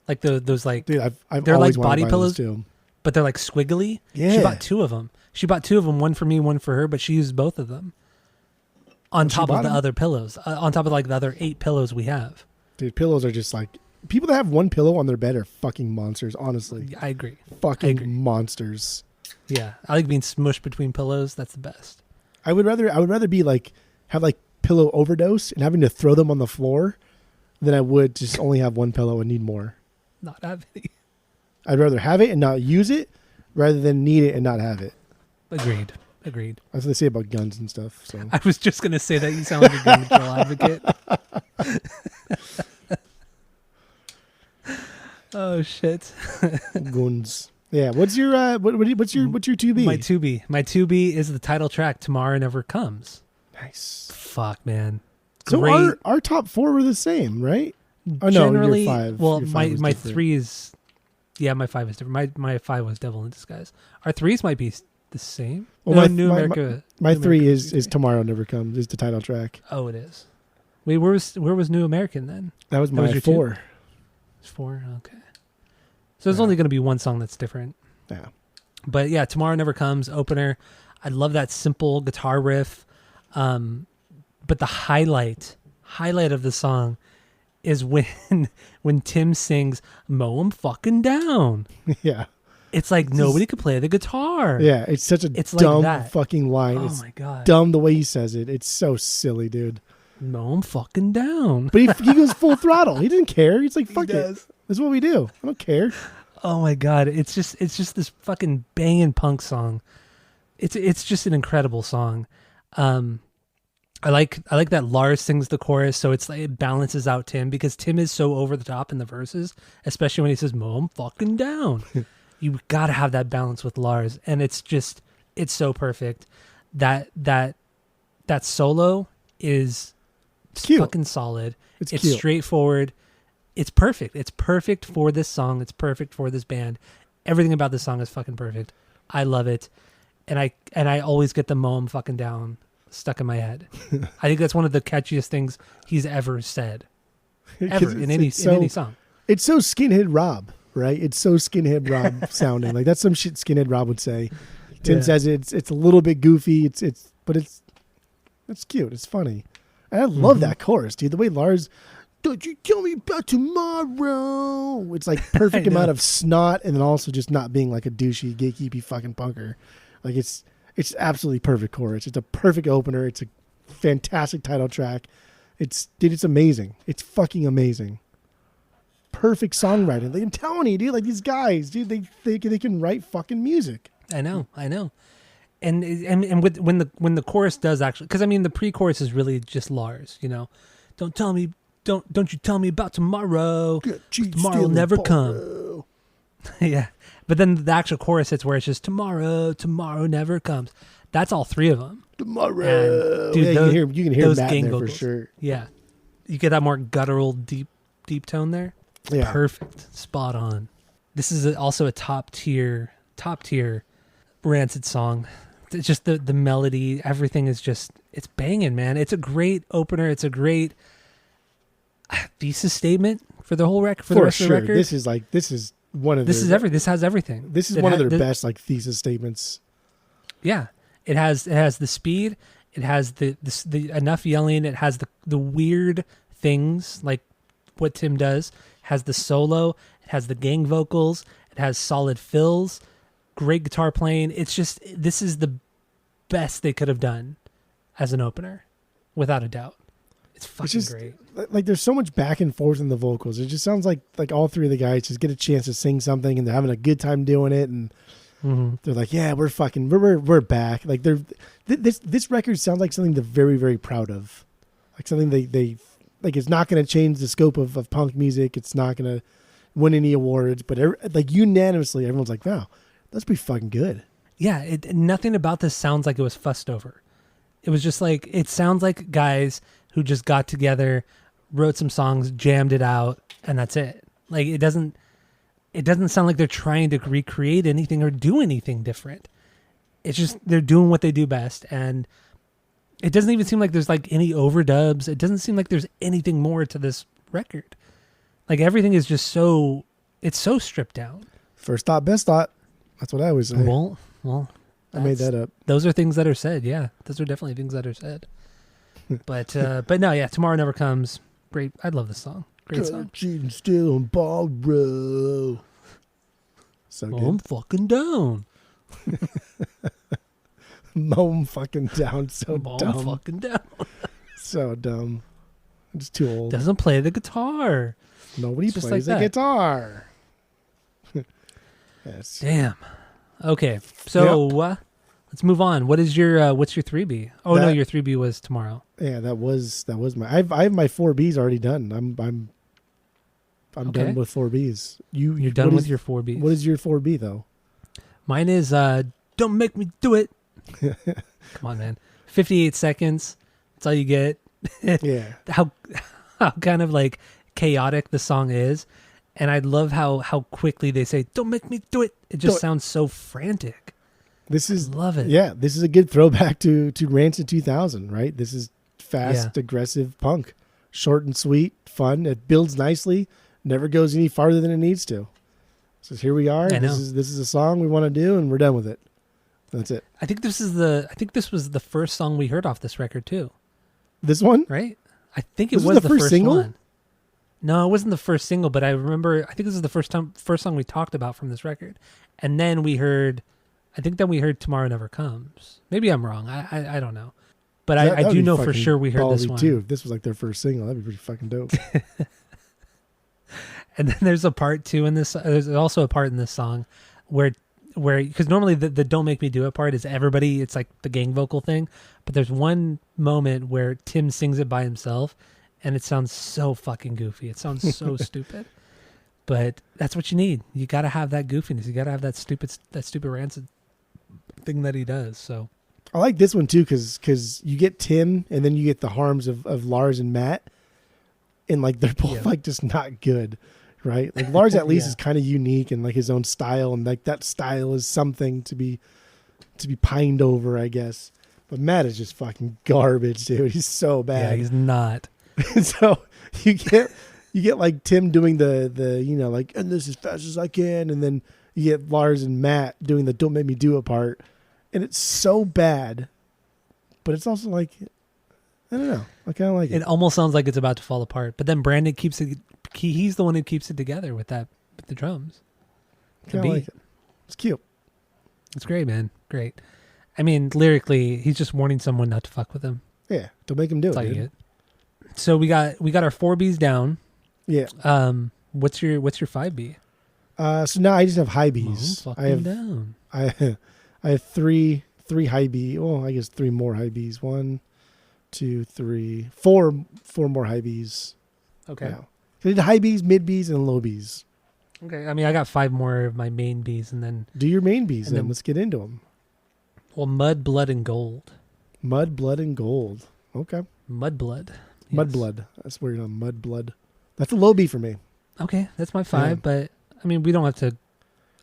S2: like those like,
S1: Dude, I've
S2: They're
S1: always
S2: like
S1: wanted
S2: body
S1: to buy
S2: pillows?
S1: those too.
S2: but they're like squiggly.
S1: Yeah.
S2: She bought 2 of them. She bought 2 of them, one for me, one for her, but she used both of them on
S1: She
S2: top
S1: bought
S2: of the
S1: them?
S2: other pillows, on top of like the other 8 pillows we have.
S1: Dude, pillows are just like people that have one pillow on their bed are fucking monsters. Honestly,
S2: I agree.
S1: fucking monsters.
S2: Yeah, I like being smushed between pillows. That's the best.
S1: I would rather be like have like pillow overdose and having to throw them on the floor than I would just only have one pillow and need more.
S2: Not have any.
S1: I'd rather have it and not use it rather than need it and not have it.
S2: Agreed.
S1: That's what they say about guns and stuff. So
S2: I was just gonna say that you sound like a gun control advocate. Oh shit.
S1: guns. Yeah. What's your what's your 2B?
S2: My 2B is the title track "Tomorrow Never Comes."
S1: Nice.
S2: Fuck, man.
S1: So
S2: Great.
S1: our top 4 were the same, right? Oh no,
S2: Generally,
S1: your 5.
S2: well,
S1: your 5
S2: my
S1: was
S2: my
S1: different.
S2: 3 is, yeah, my 5 is different. My 5 was Devil in Disguise. Our 3s might be the same.
S1: Well,
S2: No,
S1: my-
S2: New
S1: my-
S2: America.
S1: My
S2: New
S1: 3
S2: America
S1: is Tomorrow Never Comes is the title track.
S2: Oh, it is. Wait, where was New American then?
S1: That was
S2: That
S1: my
S2: was your
S1: 4.
S2: It's 4. Okay. So there's only going to be one song that's different.
S1: Yeah.
S2: But yeah, Tomorrow Never Comes, opener. I love that simple guitar riff. But the highlight of the song is when Tim sings "Mow 'em fucking down."
S1: Yeah.
S2: It's like nobody could play the guitar.
S1: Yeah, it's such a
S2: It's
S1: dumb
S2: like that.
S1: fucking line.
S2: Oh
S1: It's
S2: my God.
S1: dumb the way he says it. It's so silly, dude.
S2: No, I'm fucking down.
S1: But he goes full throttle. He didn't care. He's like, fuck it.
S2: does.
S1: This is what we do. I don't care.
S2: Oh my God. It's just this fucking banging punk song. It's just an incredible song. I like that Lars sings the chorus, so it's like it balances out Tim, because Tim is so over the top in the verses, especially when he says, "Mo, I'm fucking down." You gotta have that balance with Lars, and it's so perfect. That solo is
S1: cute.
S2: fucking solid. It's
S1: cute.
S2: straightforward. It's perfect. It's perfect for this song. It's perfect for this band. Everything about this song is fucking perfect. I love it, and I always get the "Mo, I'm fucking down" stuck in my head. I think that's one of the catchiest things he's ever said, ever in any song.
S1: It's so Skinhead Rob, right? It's so Skinhead Rob sounding. Like that's some shit Skinhead Rob would say. Tim says it's a little bit goofy. But it's cute. It's funny. And I love that chorus, dude. The way Lars, "Don't you tell me about tomorrow." It's like perfect amount of snot, and then also just not being like a douchey, gatekeepy fucking punker. Like it's absolutely perfect chorus. It's a perfect opener. It's a fantastic title track. It's amazing. It's fucking amazing. Perfect songwriting. Like, I'm telling you, dude. Like these guys, dude, they can write fucking music.
S2: I know. And when the chorus does actually, because I mean the pre-chorus is really just Lars, you know. Don't you tell me about tomorrow. Tomorrow will never come. Yeah. But then the actual chorus hits where it's just tomorrow never comes. That's all three of them.
S1: Tomorrow.
S2: And, dude,
S1: you can hear
S2: those
S1: Matt
S2: gang
S1: there
S2: vocals.
S1: for sure.
S2: Yeah. You get that more guttural, deep tone there.
S1: Yeah.
S2: Perfect. Spot on. This is also a top tier Rancid song. It's just the melody, everything is just, it's banging, man. It's a great opener. It's a great thesis statement for the whole record, for the rest of the record.
S1: This is one of
S2: this has everything.
S1: This is one of their best like thesis statements.
S2: Yeah. It has the speed, it has the enough yelling, it has the weird things like what Tim does, it has the solo, it has the gang vocals, it has solid fills, great guitar playing. It's just, this is the best they could have done as an opener, without a doubt. It's fucking great.
S1: Like there's so much back and forth in the vocals. It just sounds like all three of the guys just get a chance to sing something and they're having a good time doing it, and they're like, yeah, we're back. Like this record sounds like something they're very, very proud of. Like something they like, it's not going to change the scope of punk music. It's not going to win any awards, but like unanimously everyone's like, wow, that's pretty fucking good.
S2: Yeah, nothing about this sounds like it was fussed over. It was just like, it sounds like guys who just got together, wrote some songs, jammed it out, and that's it. Like it doesn't sound like they're trying to recreate anything or do anything different. It's just they're doing what they do best, and it doesn't even seem like there's like any overdubs. It doesn't seem like there's anything more to this record. Like everything is just it's so stripped down.
S1: First thought, best thought. That's what I always say.
S2: Well,
S1: I made that up.
S2: Those are things that are said. Yeah, those are definitely things that are said. But no, yeah, Tomorrow Never Comes. Great. I love this song. Great song.
S1: Cheating, stealing, borrow. So good.
S2: I'm fucking down.
S1: I'm fucking down. So
S2: I'm
S1: dumb.
S2: fucking down.
S1: So dumb. I'm just too old.
S2: Doesn't play the guitar.
S1: Nobody
S2: Just
S1: plays
S2: like
S1: the
S2: that.
S1: guitar. Yes.
S2: Damn. Okay, so let's move on. What's your 3B? Oh no, your 3B was tomorrow.
S1: Yeah, that was my. I have my 4Bs already done. I'm
S2: Okay.
S1: done with 4Bs.
S2: You're done with your 4B.
S1: What is your 4B though?
S2: Mine is Don't Make Me Do It. Come on, man. 58 seconds. That's all you get.
S1: Yeah.
S2: How kind of like chaotic the song is, and I love how quickly they say "Don't make me do it." It just sounds so frantic. Love it.
S1: Yeah, this is a good throwback to Rancid 2000, right? This is fast, aggressive punk, short and sweet, fun. It builds nicely, never goes any farther than it needs to. So here we are.
S2: I know.
S1: This is a song we want to do, and we're done with it. That's it.
S2: I think this was the first song we heard off this record too.
S1: This one,
S2: right? I think it
S1: Was
S2: was
S1: it
S2: the
S1: the first
S2: first
S1: single?
S2: one. No, it wasn't the first single, but I remember. I think this is the first song we talked about from this record, and then we heard. I think then we heard "Tomorrow Never Comes." Maybe I'm wrong. I don't know, but I do know for sure we heard this one
S1: too. If this was like their first single, that'd be pretty fucking dope.
S2: And then there's a part too in this. There's also a part in this song where because normally the "Don't Make Me Do It" part is everybody. It's like the gang vocal thing, but there's one moment where Tim sings it by himself. And it sounds so fucking goofy. It sounds so stupid, but that's what you need. You got to have that goofiness. You got to have that stupid Rancid thing that he does. So
S1: I like this one too because you get Tim and then you get the harms of Lars and Matt, and like they're both like just not good, right? Like Lars at least is kind of unique and like his own style, and like that style is something to be pined over, I guess. But Matt is just fucking garbage, dude. He's so bad.
S2: Yeah, he's not.
S1: So you get like Tim doing the like, and this as fast as I can, and then you get Lars and Matt doing the "Don't Make Me Do It" part, and it's so bad, but it's also like, I don't know, I kind of like it.
S2: It almost sounds like it's about to fall apart, but then Brandon keeps it. He's the one who keeps it together with the drums.
S1: Kind of like it. It's cute.
S2: It's great, man. Great. I mean, lyrically, he's just warning someone not to fuck with him.
S1: Yeah, don't make him do it, dude.
S2: So we got our 4Bs down.
S1: Yeah.
S2: What's your 5B?
S1: So now I just have high Bs.
S2: Down.
S1: I have three high B. Well, I guess three more high Bs. 1, 2, 3, 4 more high Bs.
S2: Okay.
S1: Now. So I did high Bs, mid Bs, and low Bs.
S2: Okay. I mean, I got 5 more of my main Bs, and then
S1: do your main Bs. Then let's get into them.
S2: Well, Mud, Blood, and Gold.
S1: Mud, Blood, and Gold. Okay.
S2: Mud, Blood. Yes.
S1: Mud Blood. That's where you're on Mud Blood. That's a low B for me.
S2: Okay, that's my 5, but I mean, we don't have to.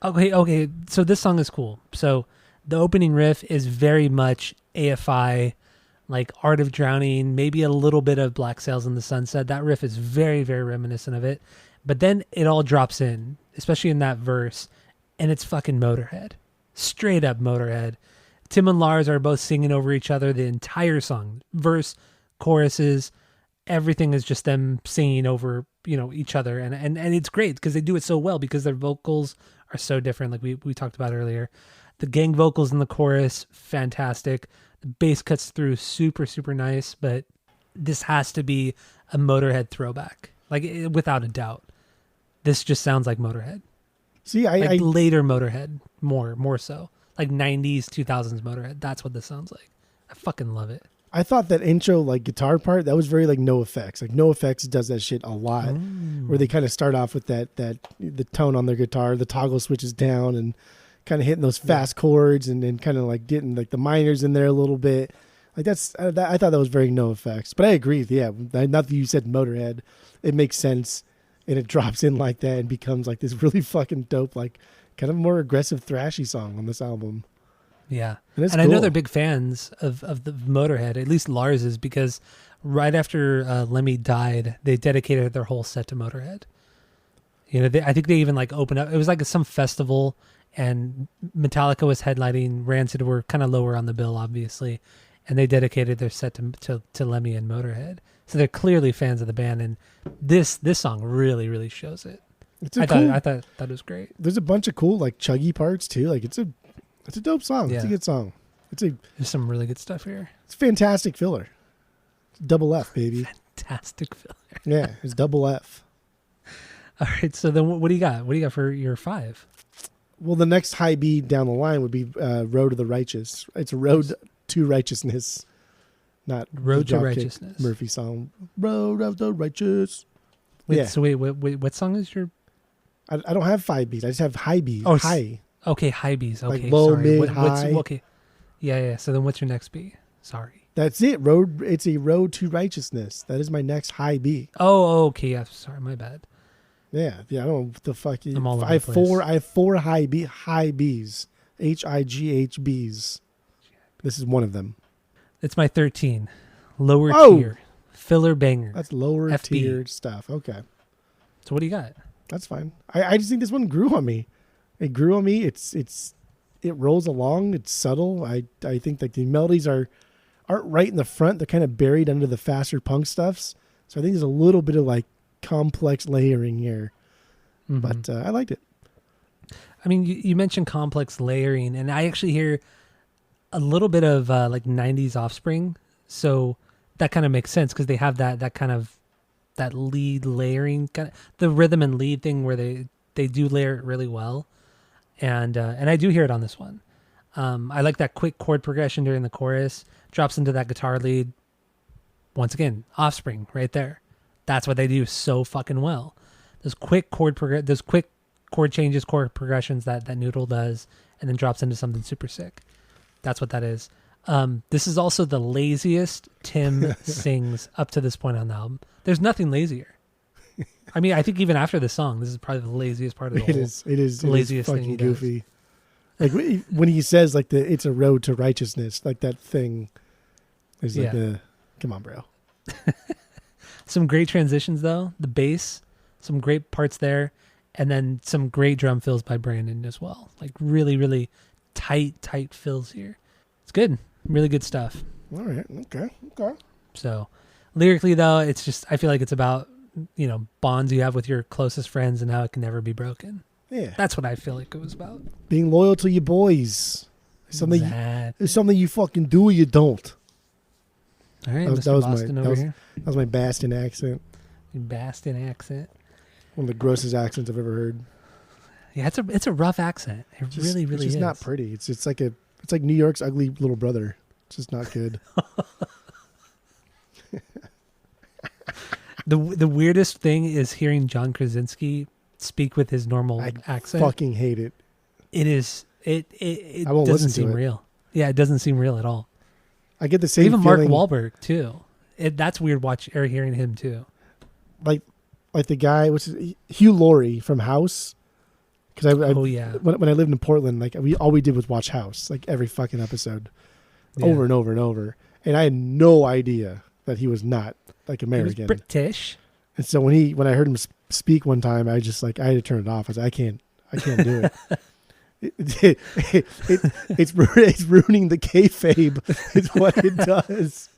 S2: Okay. So this song is cool. So the opening riff is very much AFI, like Art of Drowning, maybe a little bit of Black Sails in the Sunset. That riff is very, very reminiscent of it. But then it all drops in, especially in that verse, and it's fucking Motorhead. Straight up Motorhead. Tim and Lars are both singing over each other the entire song. Verse, choruses, everything is just them singing over, each other. And it's great because they do it so well because their vocals are so different. Like we talked about earlier, the gang vocals in the chorus, fantastic. The bass cuts through super, super nice, but this has to be a Motorhead throwback. Like without a doubt, this just sounds like Motorhead.
S1: See, I
S2: later Motorhead, more so like 90s, 2000s Motorhead. That's what this sounds like. I fucking love it.
S1: I thought that intro like guitar part that was very like NoFX. Like NoFX does that shit a lot, where they kind of start off with that the tone on their guitar, the toggle switches down, and kind of hitting those fast chords, and then kind of like getting like the minors in there a little bit. Like I thought that was very NoFX. But I agree. Yeah, not that you said Motorhead, it makes sense, and it drops in like that and becomes like this really fucking dope, like kind of more aggressive thrashy song on this album.
S2: Yeah.
S1: And
S2: cool. I know they're big fans of the Motorhead, at least Lars is, because right after Lemmy died, they dedicated their whole set to Motorhead. I think they even like opened up. It was like some festival, and Metallica was headlining. Rancid were kind of lower on the bill, obviously, and they dedicated their set to Lemmy and Motorhead. So they're clearly fans of the band, and this song really, really shows it. I thought that was great.
S1: There's a bunch of cool like chuggy parts too. Like it's a dope song. Yeah. It's a good song.
S2: There's some really good stuff here.
S1: It's fantastic filler. Double F, baby.
S2: Fantastic filler.
S1: Yeah, it's double F.
S2: All right. So then what do you got? What do you got for your 5?
S1: Well, the next high B down the line would be Road to the Righteous. It's a Road to Righteousness, not
S2: Road to Righteousness.
S1: Murphy song. Road of the Righteous.
S2: Wait,
S1: yeah.
S2: So wait, what song is your?
S1: I don't have 5 Bs. I just have high Bs.
S2: Oh,
S1: high.
S2: Okay, high Bs. Okay,
S1: like low,
S2: sorry.
S1: mid, high.
S2: Okay. Yeah. So then what's your next B? Sorry.
S1: That's it. It's a Road to Righteousness. That is my next high B.
S2: Oh, okay. Yeah, sorry, my bad.
S1: Yeah. I don't know what the fuck.
S2: I'm all over
S1: I have
S2: the place.
S1: I have 4 high Bs. HIGHBs. This is one of them.
S2: It's my 13. Lower tier. Filler banger.
S1: That's lower
S2: FB.
S1: tiered stuff. Okay.
S2: So what do you got?
S1: That's fine. I just think this one grew on me. It grew on me. It rolls along. It's subtle. I think that the melodies aren't right in the front. They're kind of buried under the faster punk stuffs. So I think there's a little bit of like complex layering here.
S2: Mhm.
S1: But I liked it.
S2: I mean, you mentioned complex layering, and I actually hear a little bit of like 90s Offspring. So that kind of makes sense because they have that kind of that lead layering, kind of the rhythm and lead thing where they do layer it really well. And I do hear it on this one. I like that quick chord progression during the chorus, drops into that guitar lead. Once again, Offspring right there. That's what they do so fucking well. Those quick chord changes, chord progressions that Noodle does, and then drops into something super sick. That's what that is. This is also the laziest Tim sings up to this point on the album. There's nothing lazier. I mean, I think even after the song, this is probably the laziest part of the whole.
S1: It is
S2: the laziest
S1: fucking
S2: thing he
S1: goofy. Like when he says like it's a road to righteousness, like that thing. He's like, come on, bro.
S2: Some great transitions though. The bass, some great parts there, and then some great drum fills by Brandon as well. Like really, really tight fills here. It's good. Really good stuff.
S1: All right. Okay.
S2: So lyrically though, it's just, I feel like it's about, bonds you have with your closest friends and how it can never be broken.
S1: Yeah.
S2: That's what I feel like it was about.
S1: Being loyal to your boys. It's something you fucking do or you don't.
S2: All right,
S1: that
S2: Mr.
S1: was
S2: Boston over here.
S1: That was my Boston accent.
S2: Boston accent.
S1: One of the grossest accents I've ever heard.
S2: Yeah, it's a rough accent. It really is.
S1: It's not pretty. It's like New York's ugly little brother. It's just not good.
S2: The weirdest thing is hearing John Krasinski speak with his normal accent.
S1: I fucking hate it.
S2: It is. It
S1: I won't
S2: doesn't
S1: listen to
S2: seem
S1: it.
S2: real. Yeah, it doesn't seem real at all.
S1: I get the same
S2: Even
S1: feeling.
S2: Mark Wahlberg too. That's weird hearing him too.
S1: Like the guy, Hugh Laurie from House. Because when I lived in Portland, like all we did was watch House, like every fucking episode, over and over and over, and I had no idea that he was not like American.
S2: He was British.
S1: And so when I heard him speak one time, I had to turn it off. I was like, I can't do it. It's ruining the kayfabe. It's what it does.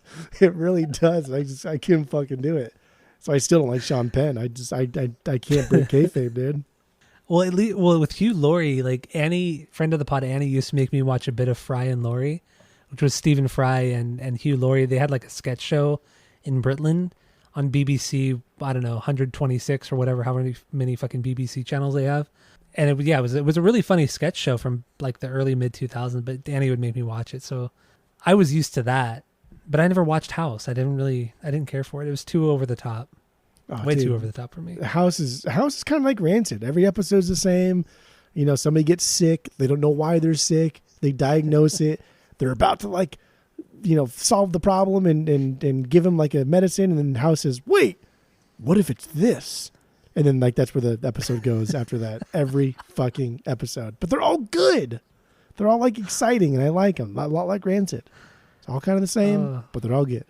S1: It really does. I couldn't fucking do it. So I still don't like Sean Penn. I can't break kayfabe, dude.
S2: Well, with Hugh Laurie, like Annie, friend of the pod, Annie used to make me watch a bit of Fry and Laurie, which was Stephen Fry and Hugh Laurie. They had like a sketch show in Britland on BBC. I don't know, 126 or whatever, how many fucking BBC channels they have. And it was a really funny sketch show from like the early mid 2000s. But Danny would make me watch it, so I was used to that. But I never watched House. I didn't care for it. It was too over the top. Way too over the top for me.
S1: House is kind of like Rancid. Every episode's the same. Somebody gets sick. They don't know why they're sick. They diagnose it. They're about to solve the problem and give them like a medicine. And then House says, wait, what if it's this? And then that's where the episode goes after that. Every fucking episode. But they're all good. They're all like exciting and I like them. A lot like Rancid. It's all kind of the same, but they're all good.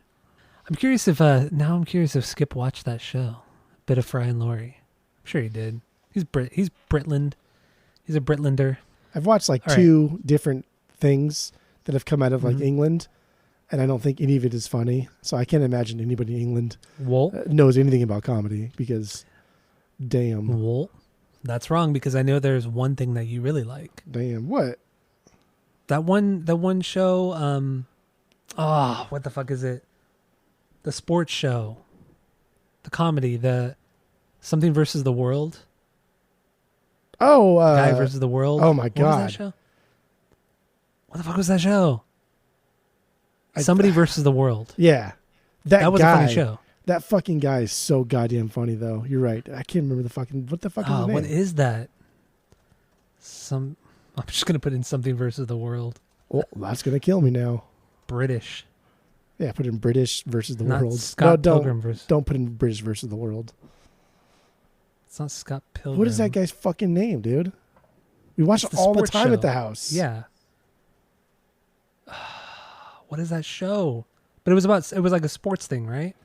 S2: I'm curious if Skip watched that show, Bit of Fry and Laurie. I'm sure he did. He's Britland. He's a Britlander.
S1: I've watched two different things that have come out of England, and I don't think any of it is funny. So I can't imagine anybody in England knows anything about comedy because, damn.
S2: Well, that's wrong because I know there's one thing that you really like.
S1: Damn, what?
S2: That one show. What the fuck is it? The sports show, the comedy, the something versus the world.
S1: Oh,
S2: Guy versus the world.
S1: Oh my god!
S2: What was that show? What the fuck was that show? Somebody versus the world.
S1: Yeah,
S2: that was a funny show.
S1: That fucking guy is so goddamn funny, though. You're right. I can't remember what the fuck is his name?
S2: What is that? I'm just gonna put in something versus the world.
S1: Oh, that's gonna kill me now.
S2: British.
S1: Yeah, put in British versus the
S2: not
S1: world.
S2: Scott Pilgrim versus.
S1: Don't put in British versus the world.
S2: It's not Scott Pilgrim.
S1: What is that guy's fucking name, dude? We watch it all the time at the house.
S2: Yeah. What is that show? But it was like a sports thing, right?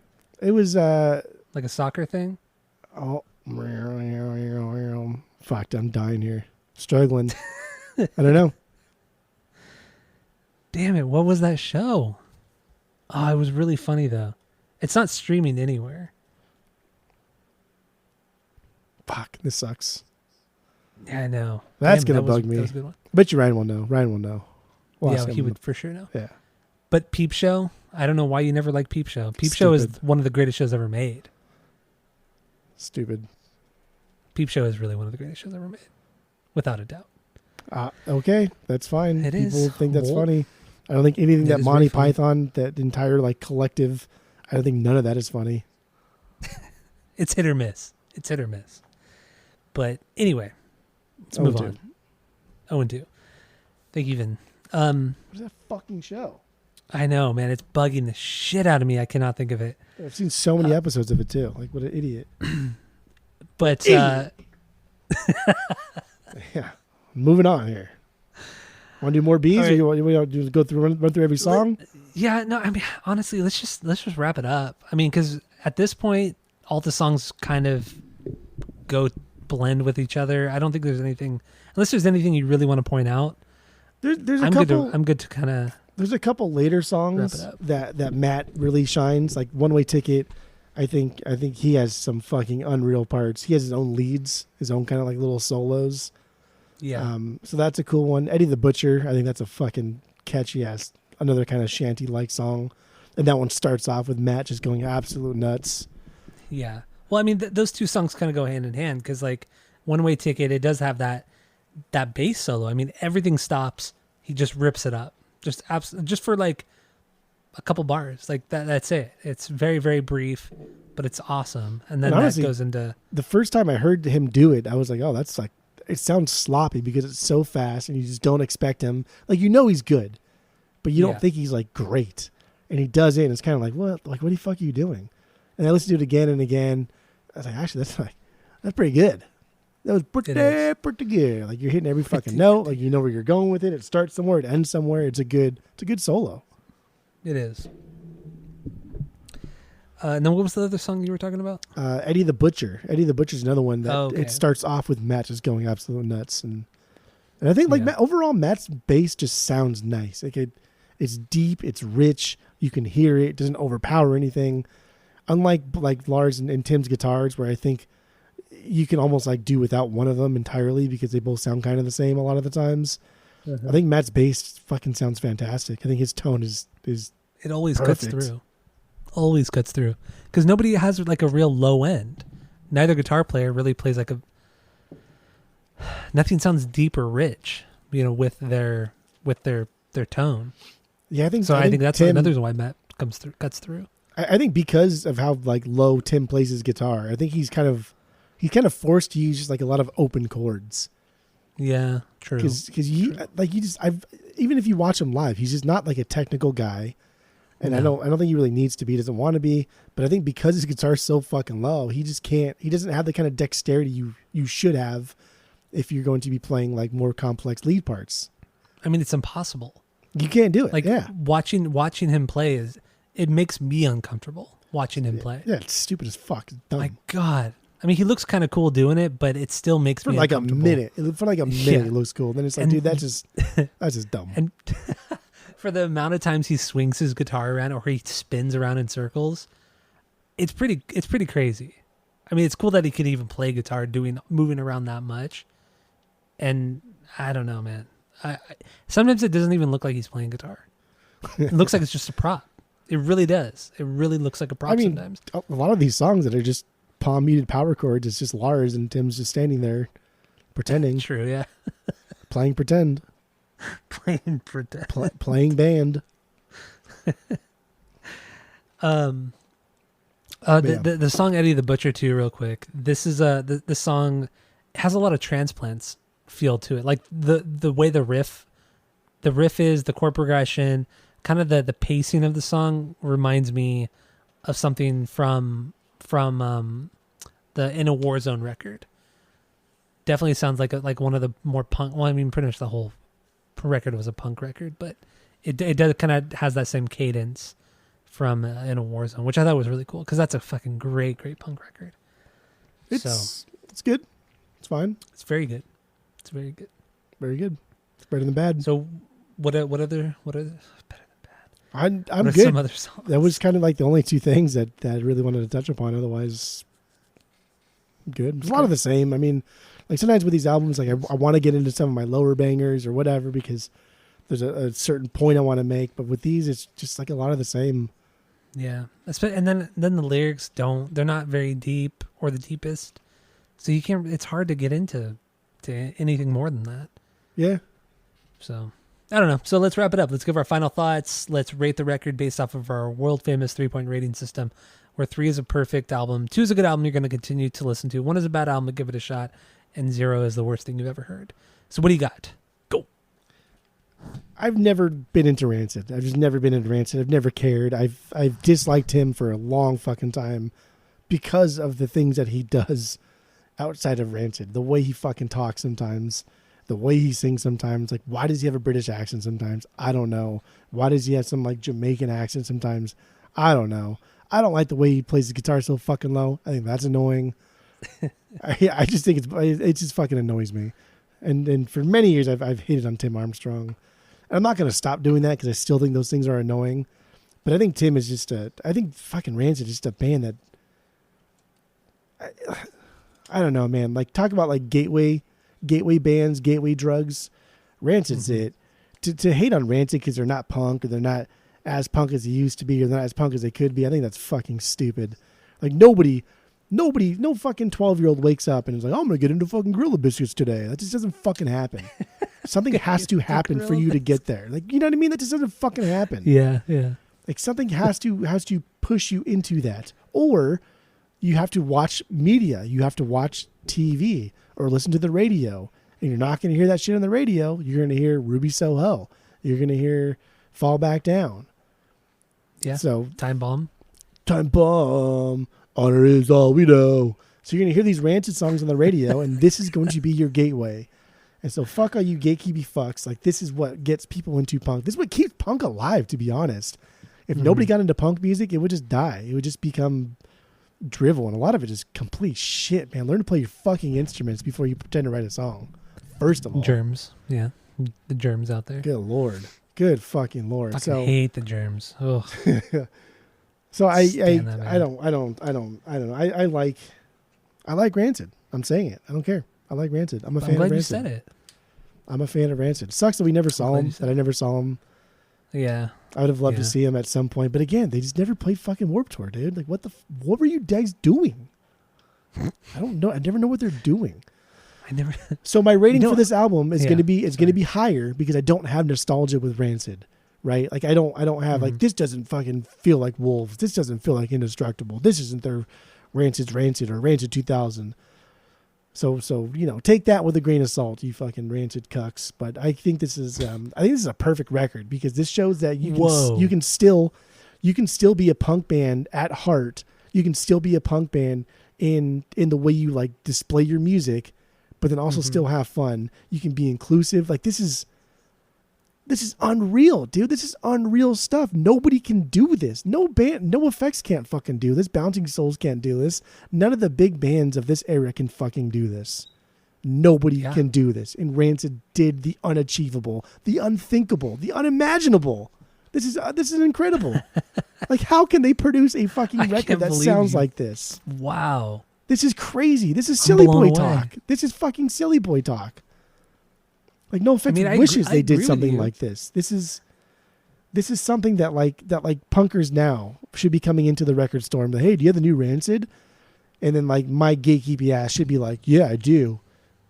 S1: It was
S2: like a soccer thing.
S1: Oh, fuck! I'm dying here, struggling. I don't know.
S2: Damn it! What was that show? Oh, it was really funny though. It's not streaming anywhere.
S1: Fuck, this sucks.
S2: Yeah, I know.
S1: That's
S2: Damn,
S1: gonna bug me.
S2: That was a good one.
S1: Bet you Ryan will know. Ryan will know. We'll ask
S2: Yeah,
S1: him.
S2: he would for sure know.
S1: Yeah.
S2: But Peep Show, I don't know why you never liked Peep Show. Peep Show is one of the greatest shows ever made.
S1: Stupid.
S2: Peep Show is really one of the greatest shows ever made, without a doubt.
S1: Okay, that's fine.
S2: It
S1: People
S2: is.
S1: think that's funny. I don't think anything that
S2: is
S1: Monty
S2: very funny.
S1: Python, that entire like collective, I don't think none of that is funny.
S2: It's hit or miss. It's hit or miss. But anyway, let's move on. 0-2. Thank you, Vin.
S1: What is that fucking show?
S2: I know, man. It's bugging the shit out of me. I cannot think of it.
S1: I've seen so many episodes of it too. Like, what an idiot.
S2: But
S1: Yeah. Moving on here. Want to do more B's,
S2: All right.
S1: or you want to go through run through every song?
S2: yeah, no. I mean, honestly, let's just wrap it up. I mean, because at this point, all the songs kind of go blend with each other. I don't think there's anything, unless there's anything you really want to point out.
S1: There's a
S2: I'm
S1: couple.
S2: I'm good to kind of.
S1: There's a couple later
S2: Wrap
S1: songs
S2: it up.
S1: that Matt really shines. Like One Way Ticket. I think he has some fucking unreal parts. He has his own leads, his own kind of like little solos.
S2: Yeah.
S1: So that's a cool one. Eddie the Butcher, I think that's a fucking catchy ass, another kind of shanty like song. And that one starts off with Matt just going absolute nuts.
S2: Yeah. Well, I mean, those two songs kind of go hand in hand because, like, One Way Ticket, it does have that bass solo. I mean, everything stops. He just rips it up, just for like a couple bars. Like that's it. It's very, very brief, but it's awesome. And then honestly, that goes into
S1: the first time I heard him do it, I was like, oh, that's like, it sounds sloppy because it's so fast and you just don't expect him. Like, you know, he's good, but you don't think he's like great. And he does it, and it's kind of like, what? Like, what the fuck are you doing? And I listened to it again and again. I was like, actually, that's pretty good. That was pretty good. Like, you're hitting every fucking note. Like, you know where you're going with it. It starts somewhere, it ends somewhere. It's a good solo.
S2: It is. And then what was the other song you were talking about?
S1: Eddie the Butcher. Eddie the Butcher's another one that
S2: it
S1: starts off with Matt just going absolute nuts, and I think like overall Matt's bass just sounds nice. Like it's deep, it's rich. You can hear it. It doesn't overpower anything. Unlike like Lars and Tim's guitars, where I think you can almost like do without one of them entirely because they both sound kind of the same a lot of the times. Mm-hmm. I think Matt's bass fucking sounds fantastic. I think his tone is
S2: it always
S1: perfect.
S2: cuts through. Always cuts through because nobody has like a real low end. Neither guitar player really plays like a. Nothing sounds deep or rich, you know, with their tone.
S1: Yeah, I think
S2: that's
S1: Tim,
S2: another reason why Matt cuts through.
S1: I think because of how like low Tim plays his guitar, I think he's kind of forced to use just like a lot of open chords.
S2: Yeah, true.
S1: Because even if you watch him live, he's just not like a technical guy. And I don't think he really needs to be. He doesn't want to be. But I think because his guitar's so fucking low, he just can't. He doesn't have the kind of dexterity you should have if you're going to be playing like more complex lead parts.
S2: I mean, it's impossible.
S1: You can't do it.
S2: Like watching him play it makes me uncomfortable watching him play.
S1: Yeah, it's stupid as fuck. It's dumb.
S2: My God. I mean, he looks kind of cool doing it, but it still makes me
S1: like
S2: uncomfortable.
S1: For like a minute, it looks cool. Then it's like, dude, that's just dumb.
S2: And for the amount of times he swings his guitar around or he spins around in circles, it's pretty crazy. I mean, it's cool that he could even play guitar moving around that much. And I don't know, man. Sometimes it doesn't even look like he's playing guitar. It looks like it's just a prop. It really does. It really looks like a prop sometimes.
S1: A lot of these songs that are just palm muted power chords, it's just Lars and Tim's just standing there pretending.
S2: True, yeah.
S1: Playing pretend.
S2: Playing pretend.
S1: Playing band.
S2: The song Eddie the Butcher too, real quick. This is the song has a lot of Transplants feel to it. Like the way the riff is, the chord progression, kind of the pacing of the song reminds me of something from the In a War Zone record. Definitely sounds like one of the more punk. Well, I mean, pretty much the whole record was a punk record, but it does kind of has that same cadence from In a War Zone, which I thought was really cool because that's a fucking great punk record.
S1: It's good. It's fine.
S2: It's very good. It's very good.
S1: Very good. It's better than bad.
S2: So what other better than bad?
S1: I'm
S2: what
S1: good.
S2: Some other songs?
S1: That was kind of like the only two things that I really wanted to touch upon. Otherwise, good. It's a lot of the same. I mean, like sometimes with these albums, like I want to get into some of my lower bangers or whatever because there's a certain point I want to make. But with these, it's just like a lot of the same.
S2: Yeah, and then the lyrics they're not very deep or the deepest, so you can't. It's hard to get into anything more than that.
S1: Yeah.
S2: So I don't know. So let's wrap it up. Let's give our final thoughts. Let's rate the record based off of our world famous 3-point rating system, where 3 is a perfect album, 2 is a good album you're going to continue to listen to, 1 is a bad album, but give it a shot, and 0 is the worst thing you've ever heard. So what do you got? Go.
S1: I've never been into Rancid. I've just never been into Rancid. I've never cared. I've disliked him for a long fucking time because of the things that he does outside of Rancid. The way he fucking talks sometimes. The way he sings sometimes. Like, why does he have a British accent sometimes? I don't know. Why does he have some, like, Jamaican accent sometimes? I don't know. I don't like the way he plays the guitar so fucking low. I think that's annoying. I just think it just fucking annoys me. And for many years, I've hated on Tim Armstrong. And I'm not going to stop doing that because I still think those things are annoying. But I think Tim is just I think fucking Rancid is just a band that, I don't know, man. Like, talk about, like, gateway bands, gateway drugs. Rancid's it. To hate on Rancid because they're not punk or they're not as punk as they used to be or they're not as punk as they could be, I think that's fucking stupid. Like, no fucking 12-year-old wakes up and is like, oh, I'm going to get into fucking Gorilla Biscuits today. That just doesn't fucking happen. Something has to happen for you to get there. Like, you know what I mean? That just doesn't fucking happen.
S2: Yeah, yeah.
S1: Like, something has to push you into that. Or you have to watch media. You have to watch TV or listen to the radio. And you're not going to hear that shit on the radio. You're going to hear Ruby Soho. You're going to hear Fall Back Down.
S2: Yeah.
S1: So
S2: Time Bomb.
S1: Honor is all we know. So you're going to hear these Rancid songs on the radio, and this is going to be your gateway. And so fuck all you gatekeepy fucks. Like, this is what gets people into punk. This is what keeps punk alive, to be honest. If nobody got into punk music, it would just die. It would just become drivel, and a lot of it is complete shit, man. Learn to play your fucking instruments before you pretend to write a song. First of all.
S2: Germs. Yeah. The germs out there.
S1: Good Lord. Good fucking Lord.
S2: I hate the germs. Ugh.
S1: So I don't know. I like Rancid. I'm saying it. I don't care. I like Rancid. I'm fan of Rancid. I'm
S2: glad you said it.
S1: I'm a fan of Rancid. Sucks that we never saw him. That I never saw him.
S2: Yeah.
S1: I would have loved to see him at some point, but again, they just never played fucking Warped Tour, dude. Like, what were you guys doing? I don't know. I never know what they're doing. So my rating for this album is going to be higher because I don't have nostalgia with Rancid, right? Like, I don't have like, this doesn't fucking feel like Wolves. This doesn't feel like Indestructible. This isn't their Rancid or Rancid 2000. So take that with a grain of salt, you fucking Rancid cucks. But I think this is a perfect record because this shows that you can still be a punk band at heart. You can still be a punk band in the way you like display your music, but then also still have fun. You can be inclusive. Like, this is unreal, dude. This is unreal stuff. Nobody can do this. No band, no effects can't fucking do this. Bouncing Souls can't do this. None of the big bands of this era can fucking do this. Nobody can do this. And Rancid did the unachievable, the unthinkable, the unimaginable. This is incredible. Like, how can they produce a fucking record that sounds like this?
S2: Wow.
S1: This is crazy. This is silly boy talk. This is fucking silly boy talk. Like, no offense, wishes they did something like this. This is something that punkers now should be coming into the record store and be like, hey, do you have the new Rancid? And then, like, my gatekeepy ass should be like, yeah, I do.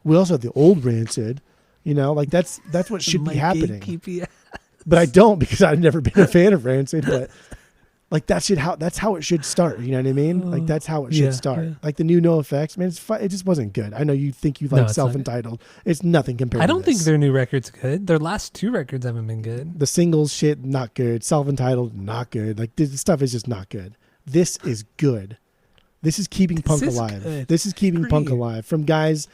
S1: We also have the old Rancid. You know, like, that's what should be happening. But I don't, because I've never been a fan of Rancid. But like, that's how it should start. You know what I mean? Like, that's how it should start. Yeah. Like, the new NoFX, man, it just wasn't good. I know you think you like Self-Entitled. It's nothing compared to this.
S2: I don't think their new record's good. Their last 2 records haven't been good.
S1: The singles shit, not good. Self-Entitled, not good. Like, this stuff is just not good. This is good. This is keeping punk alive. Good. This is keeping punk alive from guys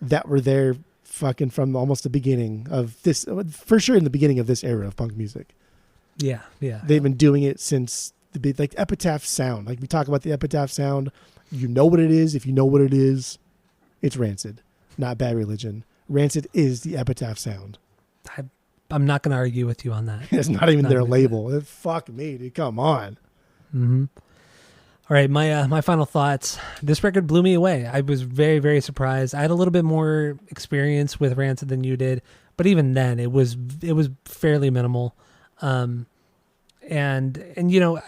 S1: that were there fucking from almost the beginning of this, for sure in the beginning of this era of punk music.
S2: Yeah.
S1: They've been doing it since like Epitaph sound. Like, we talk about the Epitaph sound. You know what it is. If you know what it is, it's Rancid, not Bad Religion. Rancid is the Epitaph sound.
S2: I'm not going to argue with you on that.
S1: It's not even their label. Fuck me, dude. Come on.
S2: Mm-hmm. All right, my final thoughts. This record blew me away. I was very, very surprised. I had a little bit more experience with Rancid than you did, but even then, it was fairly minimal. And you know,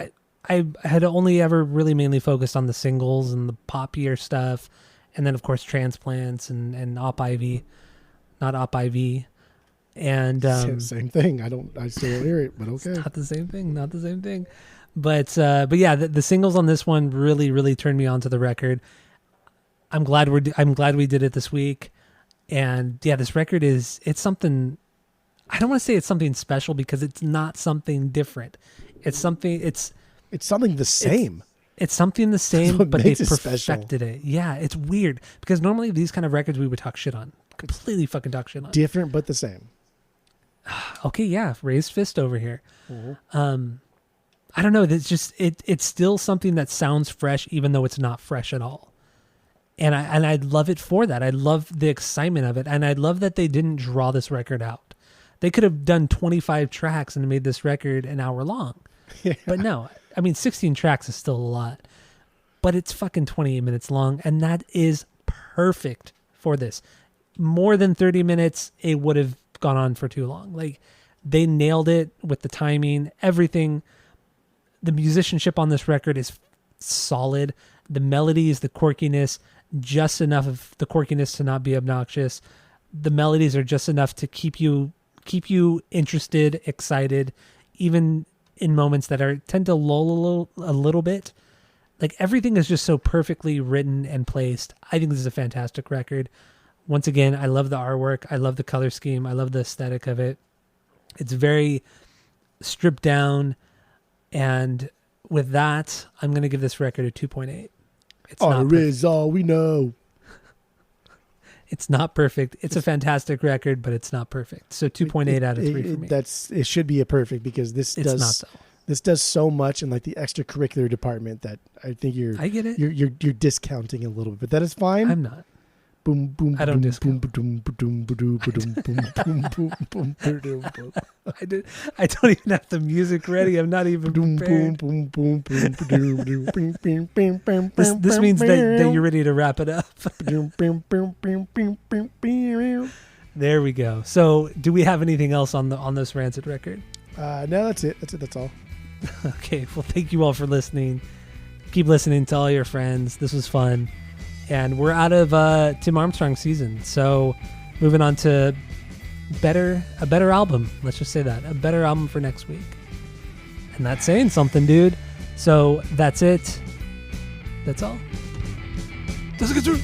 S2: I had only ever really mainly focused on the singles and the poppier stuff, and then of course Transplants and Op IV, not Op IV, and
S1: same thing. I still hear it, but okay.
S2: It's not the same thing. But yeah, the singles on this one really, really turned me on to the record. I'm glad we did it this week, and yeah, this record it's something. I don't want to say it's something special because it's not something different. It's something the same. It's something the same, but they perfected it. Yeah, it's weird because normally these kind of records we would talk shit on, completely fucking talk shit on.
S1: Different but the same.
S2: Okay, yeah, raised fist over here.
S1: Mm-hmm.
S2: I don't know. It's just it's still something that sounds fresh, even though it's not fresh at all. And I love it for that. I love the excitement of it, and I love that they didn't draw this record out. They could have done 25 tracks and made this record an hour long, but no. I mean, 16 tracks is still a lot, but it's fucking 28 minutes long, and that is perfect for this. More than 30 minutes, it would have gone on for too long. Like, they nailed it with the timing, everything. The musicianship on this record is solid. The melodies, the quirkiness, just enough of the quirkiness to not be obnoxious. The melodies are just enough to keep you interested, excited, even in moments that tend to lull a little bit. Like, everything is just so perfectly written and placed. I think this is a fantastic record. Once again, I love the artwork. I love the color scheme. I love the aesthetic of it. It's very stripped down. And with that, I'm going to give this record a 2.8.
S1: R is all we know.
S2: It's not perfect. It's a fantastic record, but it's not perfect. So 2.8 out of 3 for me.
S1: It should be a perfect because this does so much in like the extracurricular department that I think
S2: I get it.
S1: You're discounting a little bit, but that is fine.
S2: I'm not.
S1: Boom boom.
S2: I don't discount.
S1: Boom boom boom boom boom boom.
S2: I don't even have the music ready. I'm not even prepared. This means that you're ready to wrap it up. There we go. So, do we have anything else on this Rancid record?
S1: No, that's it. That's all.
S2: Okay. Well, thank you all for listening. Keep listening to all your friends. This was fun. And we're out of Tim Armstrong season. So moving on to a better album. Let's just say that. A better album for next week. And that's saying something, dude. So that's it. That's all. Does it get through?